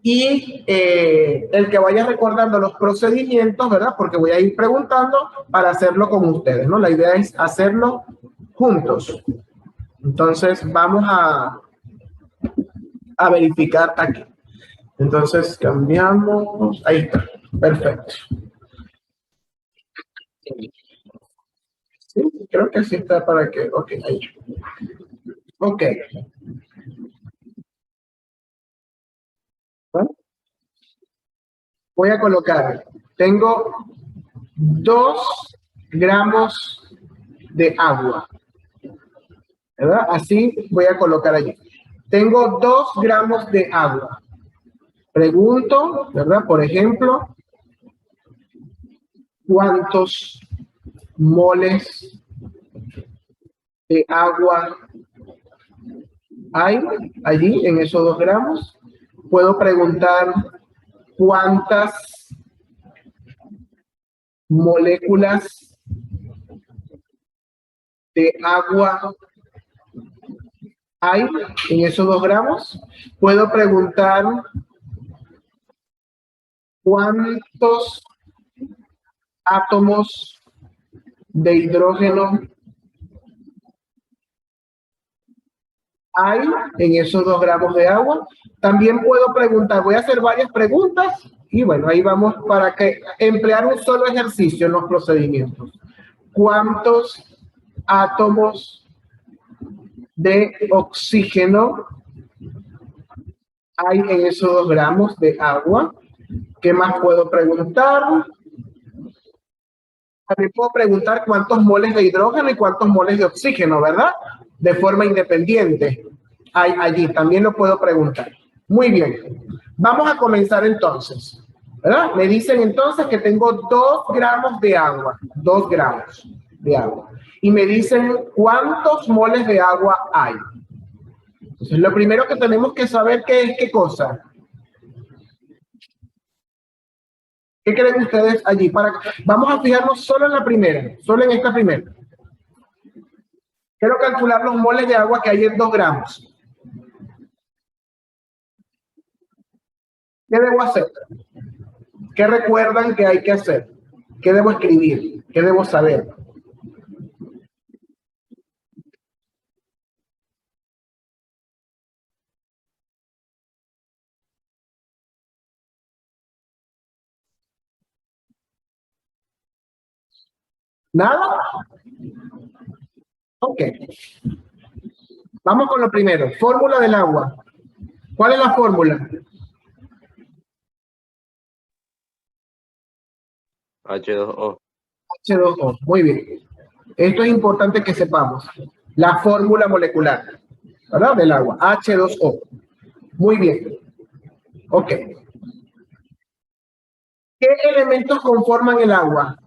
y el que vaya recordando los procedimientos, ¿verdad? Porque voy a ir preguntando para hacerlo con ustedes, ¿no? La idea es hacerlo juntos. Entonces vamos a verificar aquí. Entonces cambiamos, ahí está, perfecto. Sí, creo que sí está para que, ok, ahí. Ok. ¿Bueno? Voy a colocar, tengo 2 gramos de agua, ¿verdad? Así voy a colocar allí. Tengo 2 gramos de agua. Pregunto, ¿verdad? Por ejemplo, ¿cuántos moles de agua hay allí en esos 2 gramos? Puedo preguntar cuántas moléculas de agua hay en esos 2 gramos. Puedo preguntar cuántos átomos de hidrógeno hay en esos 2 gramos de agua. También puedo preguntar, voy a hacer varias preguntas y bueno, ahí vamos para que emplear un solo ejercicio en los procedimientos. ¿Cuántos átomos de oxígeno hay en esos 2 gramos de agua? ¿Qué más puedo preguntar? También puedo preguntar cuántos moles de hidrógeno y cuántos moles de oxígeno, ¿verdad? De forma independiente. Hay allí, también lo puedo preguntar. Muy bien. Vamos a comenzar entonces, ¿verdad? Me dicen entonces que tengo 2 gramos de agua. 2 gramos de agua. Y me dicen cuántos moles de agua hay. Entonces, lo primero que tenemos que saber ¿qué es qué cosa? ¿Qué creen ustedes allí? Vamos a fijarnos solo en la primera, solo en esta primera. Quiero calcular los moles de agua que hay en 2 gramos. ¿Qué debo hacer? ¿Qué recuerdan que hay que hacer? ¿Qué debo escribir? ¿Qué debo saber? ¿Nada? Ok. Vamos con lo primero. Fórmula del agua. ¿Cuál es la fórmula? H2O. H2O. Muy bien. Esto es importante que sepamos. La fórmula molecular, ¿verdad? Del agua. H2O. Muy bien. Ok. ¿Qué elementos conforman el agua?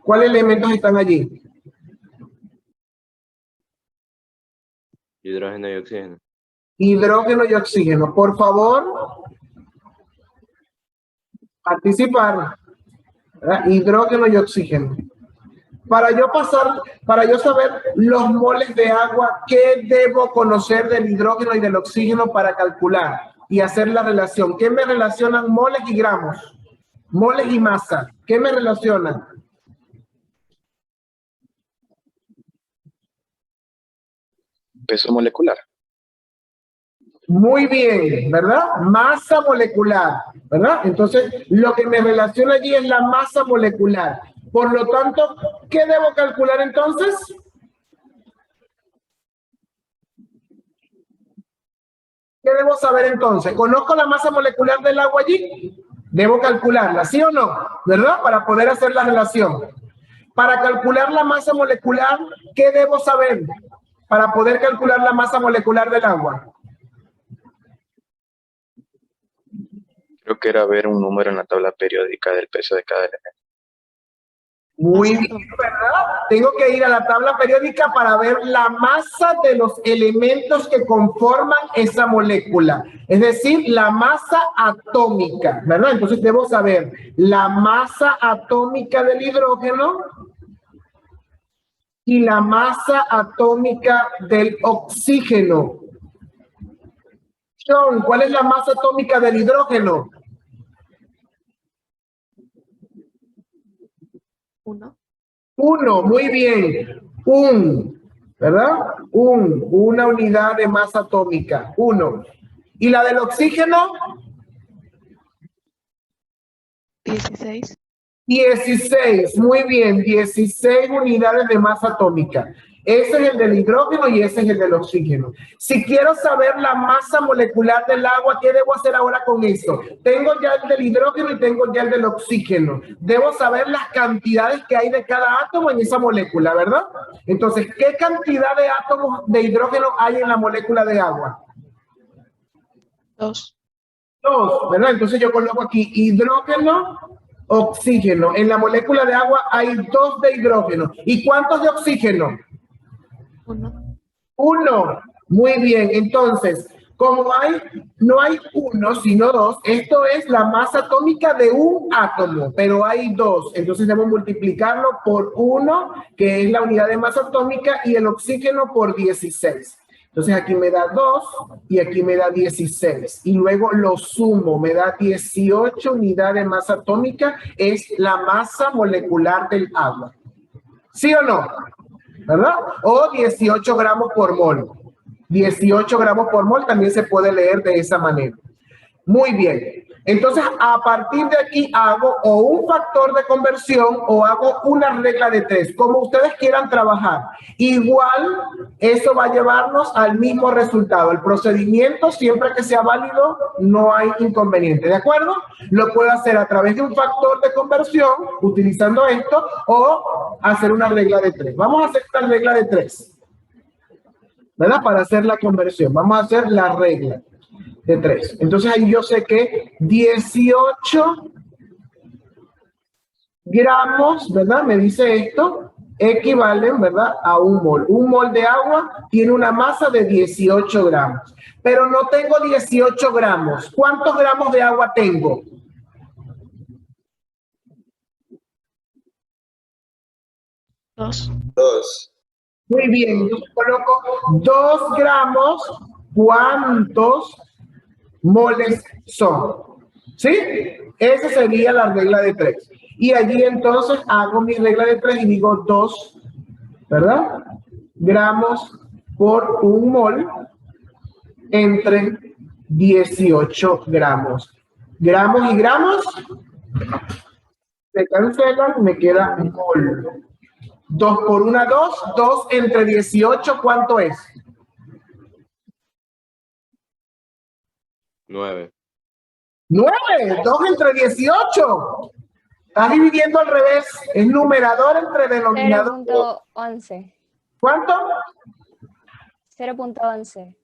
¿Cuáles elementos están allí? Hidrógeno y oxígeno. Hidrógeno y oxígeno. Por favor, participar. ¿Verdad? Hidrógeno y oxígeno. Para yo saber los moles de agua, ¿qué debo conocer del hidrógeno y del oxígeno para calcular y hacer la relación? ¿Qué me relacionan moles y gramos? Moles y masa. ¿Qué me relacionan? Peso molecular. Muy bien, ¿verdad? Masa molecular, ¿verdad? Entonces, lo que me relaciona allí es la masa molecular. Por lo tanto, ¿qué debo calcular entonces? ¿Qué debo saber entonces? ¿Conozco la masa molecular del agua allí? Debo calcularla, ¿sí o no? ¿Verdad? Para poder hacer la relación. Para calcular la masa molecular, ¿qué debo saber? Para poder calcular la masa molecular del agua. Creo que era ver un número en la tabla periódica del peso de cada elemento. Muy bien, ¿verdad? Tengo que ir a la tabla periódica para ver la masa de los elementos que conforman esa molécula. Es decir, la masa atómica, ¿verdad? Entonces debo saber la masa atómica del hidrógeno y la masa atómica del oxígeno. John, ¿cuál es la masa atómica del hidrógeno? 1. 1, muy bien. ¿Verdad? Una unidad de masa atómica, 1. ¿Y la del oxígeno? 16. 16, muy bien, 16 unidades de masa atómica. Ese es el del hidrógeno y ese es el del oxígeno. Si quiero saber la masa molecular del agua, ¿qué debo hacer ahora con eso? Tengo ya el del hidrógeno y tengo ya el del oxígeno. Debo saber las cantidades que hay de cada átomo en esa molécula, ¿verdad? Entonces, ¿qué cantidad de átomos de hidrógeno hay en la molécula de agua? 2. 2, ¿verdad? Entonces yo coloco aquí hidrógeno, oxígeno. En la molécula de agua hay 2 de hidrógeno. ¿Y cuántos de oxígeno? 1. 1. Muy bien. Entonces, como no hay 1, sino 2, esto es la masa atómica de un átomo, pero hay 2. Entonces debo multiplicarlo por 1, que es la unidad de masa atómica, y el oxígeno por 16. Entonces aquí me da 2 y aquí me da 16. Y luego lo sumo, me da 18 unidades de masa atómica, es la masa molecular del agua. ¿Sí o no? ¿Verdad? O 18 gramos por mol. 18 gramos por mol también se puede leer de esa manera. Muy bien. Entonces, a partir de aquí hago o un factor de conversión o hago una regla de 3, como ustedes quieran trabajar. Igual, eso va a llevarnos al mismo resultado. El procedimiento, siempre que sea válido, no hay inconveniente, ¿de acuerdo? Lo puedo hacer a través de un factor de conversión, utilizando esto, o hacer una regla de 3. Vamos a hacer esta regla de 3, ¿verdad? Para hacer la conversión. Vamos a hacer la regla de 3. Entonces ahí yo sé que 18 gramos, ¿verdad? Me dice esto, equivalen, ¿verdad? A un mol. Un mol de agua tiene una masa de 18 gramos. Pero no tengo 18 gramos. ¿Cuántos gramos de agua tengo? 2. 2. Muy bien, entonces coloco 2 gramos. ¿Cuántos moles son? ¿Sí? Esa sería la regla de 3. Y allí entonces hago mi regla de 3 y digo 2, ¿verdad? Gramos por un mol entre 18 gramos. Gramos y gramos se cancelan, me queda mol. 2 por 1, 2. 2 entre 18, ¿cuánto es? 9. 9, 2 entre 18. Estás dividiendo al revés. Es numerador entre denominador. 0.11. ¿Cuánto? 0.11.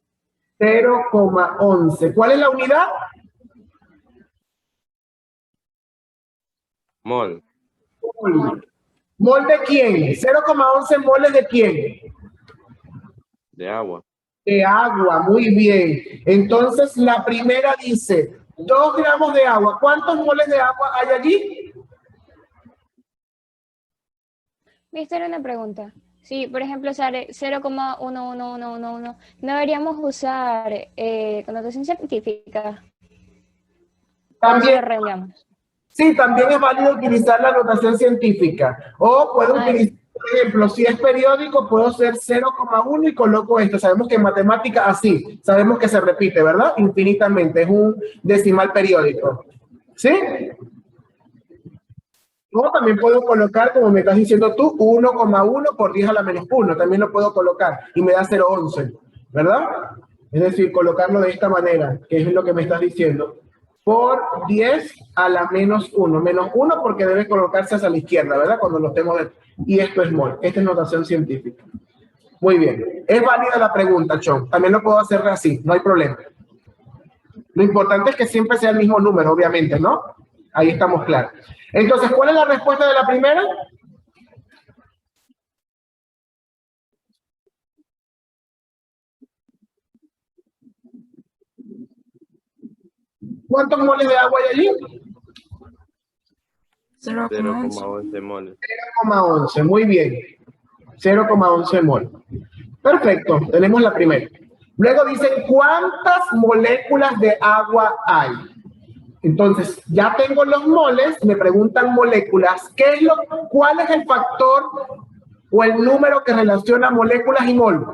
0,11. ¿Cuál es la unidad? Mol. Mol. ¿Mol de quién? 0,11 moles de quién? De agua. De agua, muy bien. Entonces la primera dice 2 gramos de agua. ¿Cuántos moles de agua hay allí? Mister, una pregunta. Sí, por ejemplo, usar 0,11111, ¿no deberíamos usar connotación científica? También. Sí, también es válido utilizar la notación científica. O puedo utilizar, por ejemplo, si es periódico, puedo hacer 0,1 y coloco esto. Sabemos que en matemática así, sabemos que se repite, ¿verdad? Infinitamente, es un decimal periódico. ¿Sí? O también puedo colocar, como me estás diciendo tú, 1,1 por 10 a la menos 1. También lo puedo colocar y me da 0,11, ¿verdad? Es decir, colocarlo de esta manera, que es lo que me estás diciendo, por 10 a la menos 1. Menos 1 porque debe colocarse hacia la izquierda, ¿verdad? Cuando lo estemos... Y esto es mol. Esta es notación científica. Muy bien. Es válida la pregunta, Chon. También lo puedo hacer así, no hay problema. Lo importante es que siempre sea el mismo número, obviamente, ¿no? Ahí estamos claros. Entonces, ¿cuál es la respuesta de la primera? ¿Cuántos moles de agua hay allí? 0,11 moles. 0,11, muy bien. 0,11 mol. Perfecto, tenemos la primera. Luego dicen, ¿cuántas moléculas de agua hay? Entonces, ya tengo los moles, me preguntan moléculas. ¿Cuál es el factor o el número que relaciona moléculas y mol?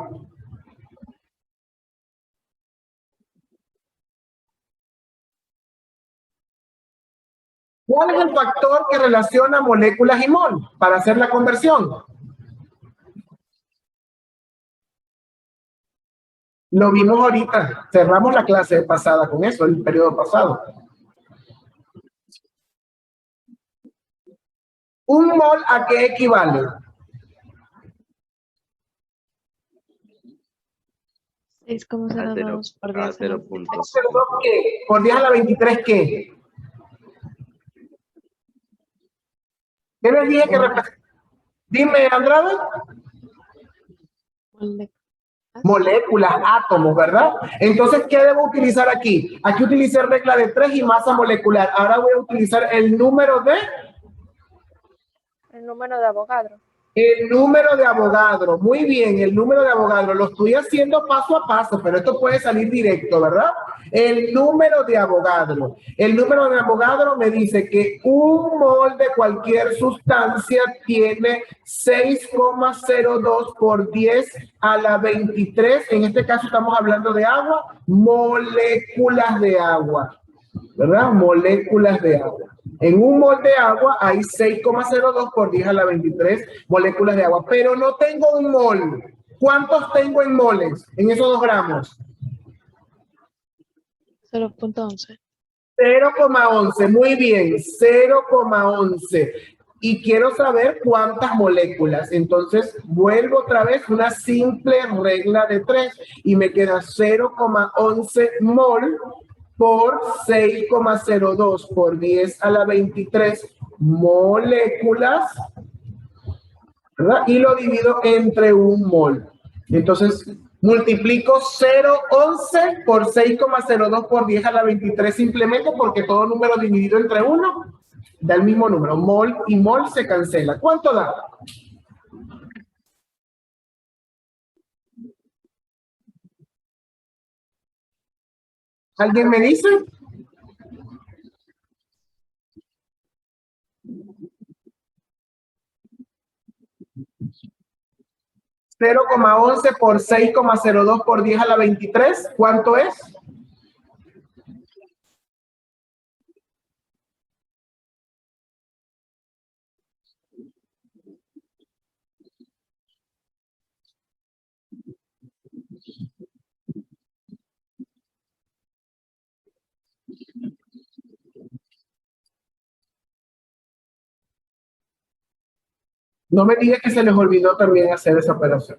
¿Cuál es el factor que relaciona moléculas y mol para hacer la conversión? Lo vimos ahorita. Cerramos la clase pasada con eso, el periodo pasado. ¿Un mol a qué equivale? A 6,02 por 10 a la 23. ¿Qué? ¿Por 10 a la 23 qué? ¿Qué les dije que representa? Dime, Andrade. Moléculas, átomos, ¿verdad? Entonces, ¿qué debo utilizar aquí? Aquí utilicé regla de 3 y masa molecular. Ahora voy a utilizar el número de... El número de Avogadro. El número de Avogadro. Muy bien, el número de Avogadro. Lo estoy haciendo paso a paso, pero esto puede salir directo, ¿verdad? El número de Avogadro. El número de Avogadro me dice que un mol de cualquier sustancia tiene 6,02 por 10 a la 23. En este caso estamos hablando de agua. Moléculas de agua, ¿verdad? Moléculas de agua. En un mol de agua hay 6,02 por 10 a la 23 moléculas de agua, pero no tengo un mol. ¿Cuántos tengo en moles en esos 2 gramos? 0,11. 0,11, muy bien, 0,11. Y quiero saber cuántas moléculas. Entonces, vuelvo otra vez una simple regla de 3 y me queda 0,11 mol por 6,02 por 10 a la 23 moléculas, ¿verdad? Y lo divido entre un mol. Entonces, multiplico 0,11 por 6,02 por 10 a la 23 simplemente porque todo número dividido entre 1 da el mismo número. Mol y mol se cancela. ¿Cuánto da? ¿Alguien me dice? $0,11 por 6,02 por 10 a la 23. ¿Cuánto es? No me digas que se les olvidó también hacer esa operación.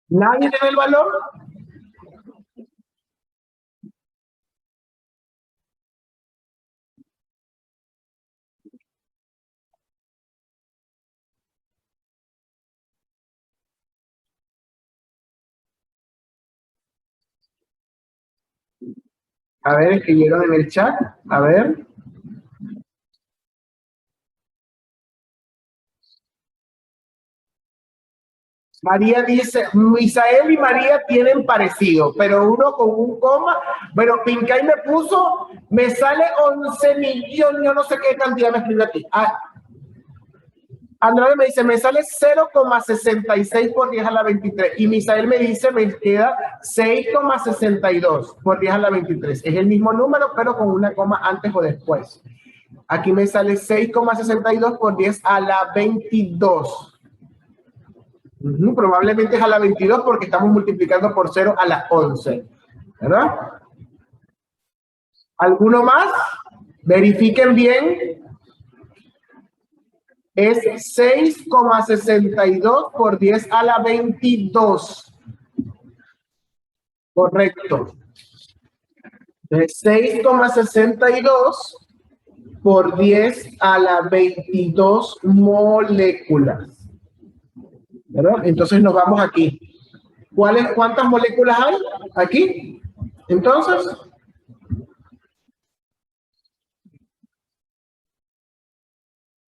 ¿Nadie tiene el valor? A ver, escribieron en el chat. A ver. María dice, Misael y María tienen parecido, pero uno con un coma. Bueno, Pincay me puso, me sale 11 millones, yo no sé qué cantidad me escribe aquí. Andrade me dice, me sale 0,66 por 10 a la 23. Y Misael me dice, me queda 6,62 por 10 a la 23. Es el mismo número, pero con una coma antes o después. Aquí me sale 6,62 por 10 a la 22. Probablemente es a la 22 porque estamos multiplicando por 0 a la 11, ¿verdad? ¿Alguno más? Verifiquen bien. Es 6,62 por 10 a la 22. Correcto. Es 6,62 por 10 a la 22 moléculas. ¿Verdad? Entonces nos vamos aquí. ¿Cuántas moléculas hay aquí? Entonces,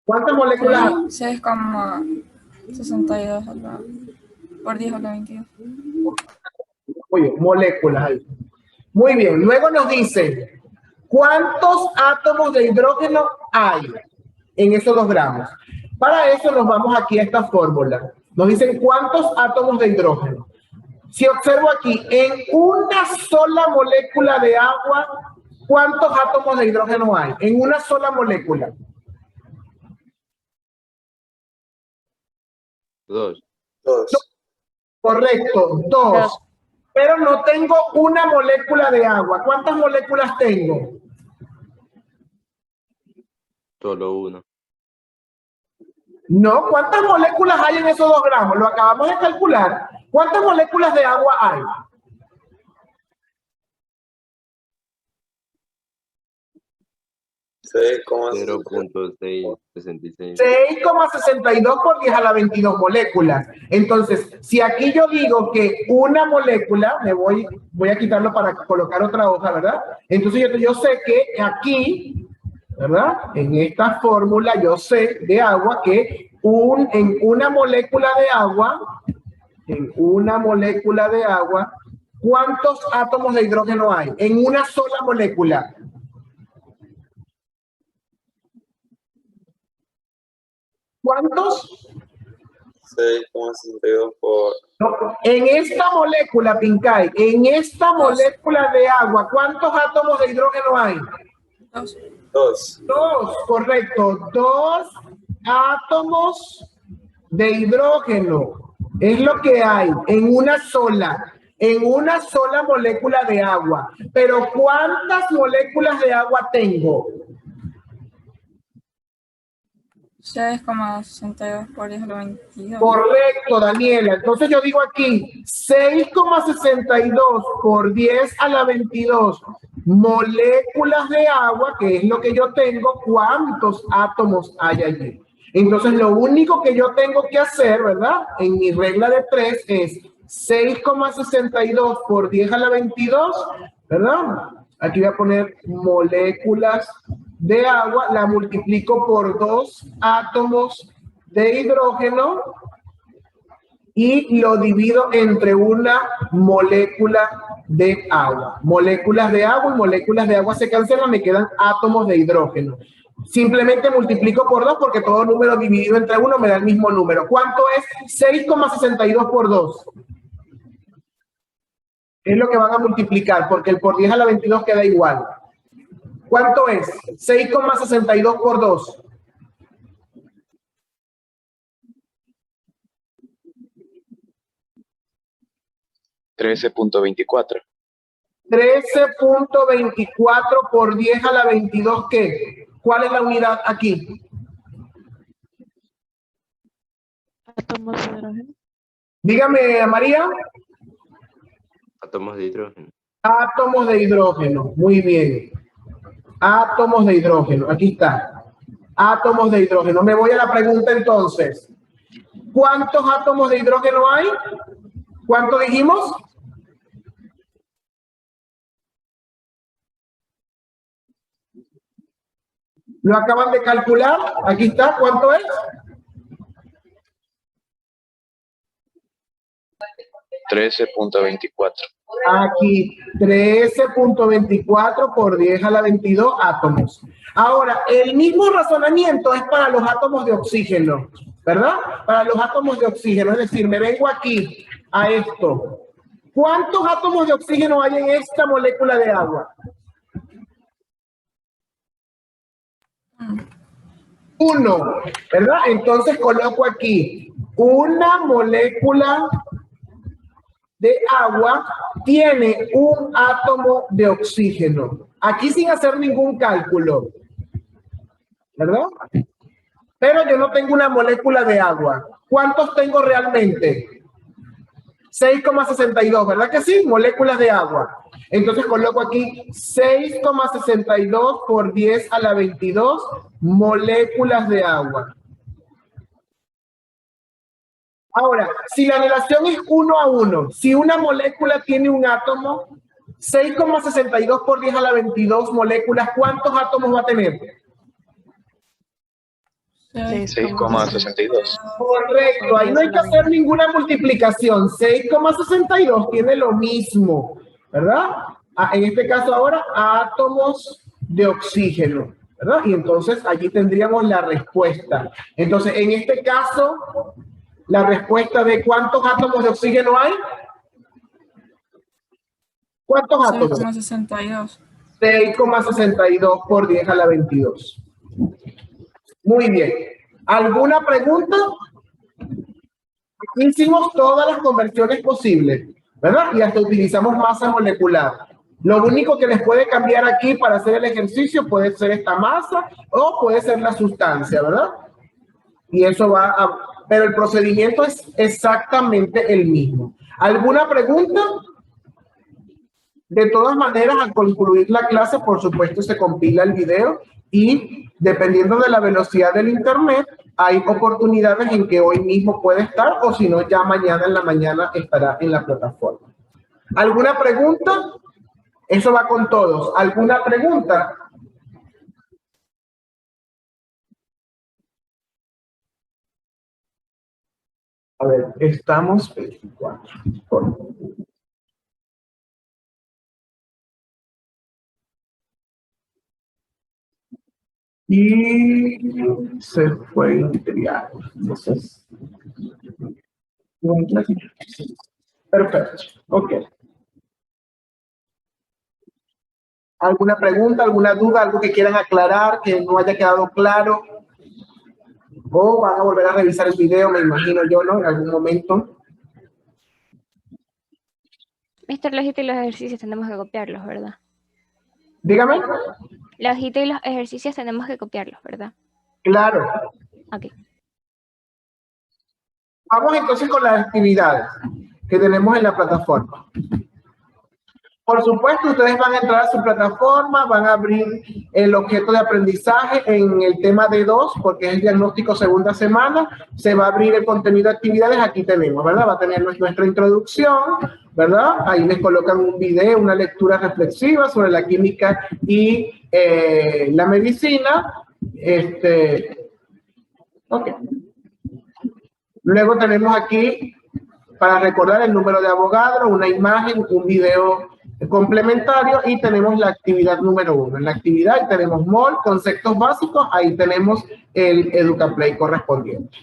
¿cuántas moléculas hay? 6,62 por 10 a la 22. Oye, moléculas hay. Muy bien. Luego nos dice, ¿cuántos átomos de hidrógeno hay en esos 2 gramos? Para eso nos vamos aquí a esta fórmula. Nos dicen cuántos átomos de hidrógeno. Si observo aquí, en una sola molécula de agua, ¿cuántos átomos de hidrógeno hay? En una sola molécula. 2. Correcto, 2. Pero no tengo una molécula de agua. ¿Cuántas moléculas tengo? Solo 1. No, ¿cuántas moléculas hay en esos 2 gramos? Lo acabamos de calcular. ¿Cuántas moléculas de agua hay? .666. 6,62 por 10 a la 22 moléculas. Entonces, si aquí yo digo que una molécula, voy a quitarlo para colocar otra hoja, ¿verdad? Entonces yo sé que aquí, ¿verdad? En esta fórmula yo sé de agua que en una molécula de agua, ¿cuántos átomos de hidrógeno hay? En una sola molécula. ¿Cuántos? 6,62 por... No, en esta molécula, Pincay, en esta molécula de agua, ¿cuántos átomos de hidrógeno hay? 2. 2, correcto. 2 átomos de hidrógeno. Es lo que hay en una sola molécula de agua. Pero ¿cuántas moléculas de agua tengo? 6,62 por 10 a la 22. Correcto, Daniela. Entonces yo digo aquí 6,62 por 10 a la 22 moléculas de agua, que es lo que yo tengo. ¿Cuántos átomos hay allí? Entonces lo único que yo tengo que hacer, ¿verdad? En mi regla de 3 es 6,62 por 10 a la 22, ¿verdad? Aquí voy a poner moléculas de agua, la multiplico por 2 átomos de hidrógeno y lo divido entre una molécula de agua. Moléculas de agua y moléculas de agua se cancelan, me quedan átomos de hidrógeno. Simplemente multiplico por 2 porque todo número dividido entre 1 me da el mismo número. ¿Cuánto es 6,62 por 2? Es lo que van a multiplicar porque el por 10 a la 22 queda igual. ¿Cuánto es? 6,62 por 2. $13.24. 13.24 por 10 a la 22, ¿qué? ¿Cuál es la unidad aquí? Átomos de hidrógeno. Dígame, María. Átomos de hidrógeno. Átomos de hidrógeno. Muy bien. Átomos de hidrógeno. Aquí está. Átomos de hidrógeno. Me voy a la pregunta entonces. ¿Cuántos átomos de hidrógeno hay? ¿Cuánto dijimos? ¿Lo acaban de calcular? Aquí está. ¿Cuánto es? 13.24. Aquí, 13.24 por 10 a la 22 átomos. Ahora, el mismo razonamiento es para los átomos de oxígeno, ¿verdad? Para los átomos de oxígeno, es decir, me vengo aquí a esto. ¿Cuántos átomos de oxígeno hay en esta molécula de agua? 1, ¿verdad? Entonces coloco aquí una molécula de agua tiene un átomo de oxígeno. Aquí sin hacer ningún cálculo, ¿verdad? Pero yo no tengo una molécula de agua. ¿Cuántos tengo realmente? 6,62, ¿verdad que sí? Moléculas de agua. Entonces coloco aquí 6,62 por 10 a la 22 moléculas de agua. Ahora, si la relación es 1 a 1, si una molécula tiene un átomo, 6,62 por 10 a la 22 moléculas, ¿cuántos átomos va a tener? 6,62. Correcto, ahí no hay que hacer ninguna multiplicación. 6,62 tiene lo mismo, ¿verdad? En este caso ahora, átomos de oxígeno, ¿verdad? Y entonces allí tendríamos la respuesta. Entonces, en este caso, la respuesta de ¿cuántos átomos de oxígeno hay? ¿Cuántos átomos? 6,62. 6,62 por 10 a la 22. Muy bien. ¿Alguna pregunta? Aquí hicimos todas las conversiones posibles, ¿verdad? Y hasta utilizamos masa molecular. Lo único que les puede cambiar aquí para hacer el ejercicio puede ser esta masa o puede ser la sustancia, ¿verdad? Y eso va a... Pero el procedimiento es exactamente el mismo. ¿Alguna pregunta? De todas maneras, al concluir la clase, por supuesto, se compila el video y dependiendo de la velocidad del internet, hay oportunidades en que hoy mismo puede estar o si no, ya mañana en la mañana estará en la plataforma. ¿Alguna pregunta? Eso va con todos. ¿Alguna pregunta? A ver, estamos 24. Y se fue enfriar. Entonces, perfecto. Ok. ¿Alguna pregunta, alguna duda, algo que quieran aclarar, que no haya quedado claro? O van a volver a revisar el video, me imagino yo, ¿no? En algún momento. Mister, la hojita y los ejercicios tenemos que copiarlos, ¿verdad? Dígame. La hojita y los ejercicios tenemos que copiarlos, ¿verdad? Claro. Ok. Vamos entonces con las actividades que tenemos en la plataforma. Por supuesto, ustedes van a entrar a su plataforma, van a abrir el objeto de aprendizaje en el tema D2, porque es el diagnóstico segunda semana. Se va a abrir el contenido de actividades, aquí tenemos, ¿verdad? Va a tener nuestra introducción, ¿verdad? Ahí les colocan un video, una lectura reflexiva sobre la química y la medicina. Ok. Luego tenemos aquí, para recordar el número de Avogadro, una imagen, un video complementario y tenemos la actividad número 1. En la actividad tenemos MOL, conceptos básicos, ahí tenemos el EducaPlay correspondiente,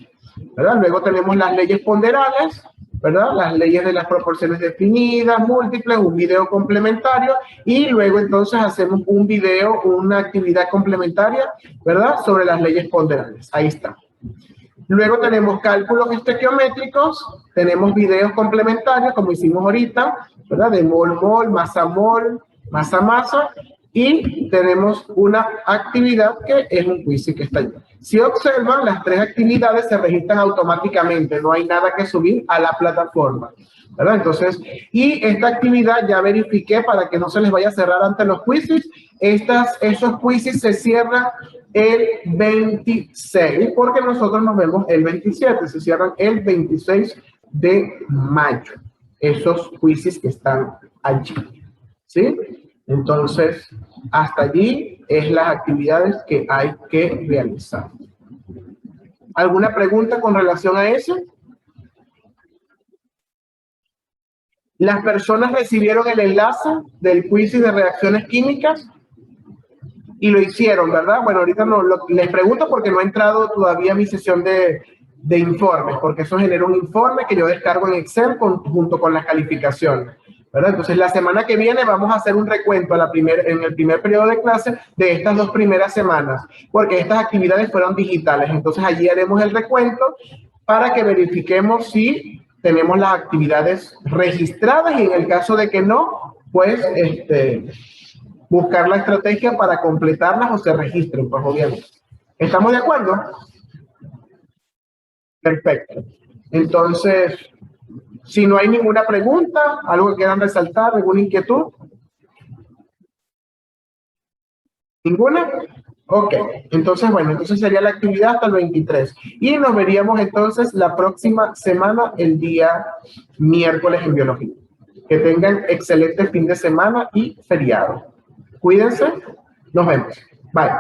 ¿verdad? Luego tenemos las leyes ponderales, ¿verdad? Las leyes de las proporciones definidas, múltiples, un video complementario y luego entonces hacemos un video, una actividad complementaria, ¿verdad? Sobre las leyes ponderales, ahí está. Luego tenemos cálculos estequiométricos, tenemos videos complementarios, como hicimos ahorita, ¿verdad? De mol-mol, masa-mol, masa-masa, y tenemos una actividad que es un quiz que está allí. Si observan, las 3 actividades se registran automáticamente, no hay nada que subir a la plataforma, ¿verdad? Entonces, y esta actividad ya verifiqué para que no se les vaya a cerrar ante los quizzes. Esos quizzes se cierran el 26, porque nosotros nos vemos el 27, se cierran el 26 de mayo, esos quizzes que están allí, ¿sí? Entonces, hasta allí es las actividades que hay que realizar. ¿Alguna pregunta con relación a eso? Las personas recibieron el enlace del quiz de reacciones químicas y lo hicieron, ¿verdad? Bueno, ahorita no, les pregunto porque no ha entrado todavía mi sesión de informes, porque eso genera un informe que yo descargo en Excel junto con las calificaciones, ¿verdad? Entonces, la semana que viene vamos a hacer un recuento en el primer periodo de clase de estas 2 primeras semanas, porque estas actividades fueron digitales. Entonces, allí haremos el recuento para que verifiquemos si tenemos las actividades registradas y en el caso de que no, pues buscar la estrategia para completarlas o se registren, pues obviamente. ¿Estamos de acuerdo? Perfecto. Entonces, si no hay ninguna pregunta, algo que quieran resaltar, alguna inquietud. ¿Ninguna? Ok, entonces bueno, entonces sería la actividad hasta el 23. Y nos veríamos entonces la próxima semana, el día miércoles en biología. Que tengan excelente fin de semana y feriado. Cuídense, nos vemos. Bye.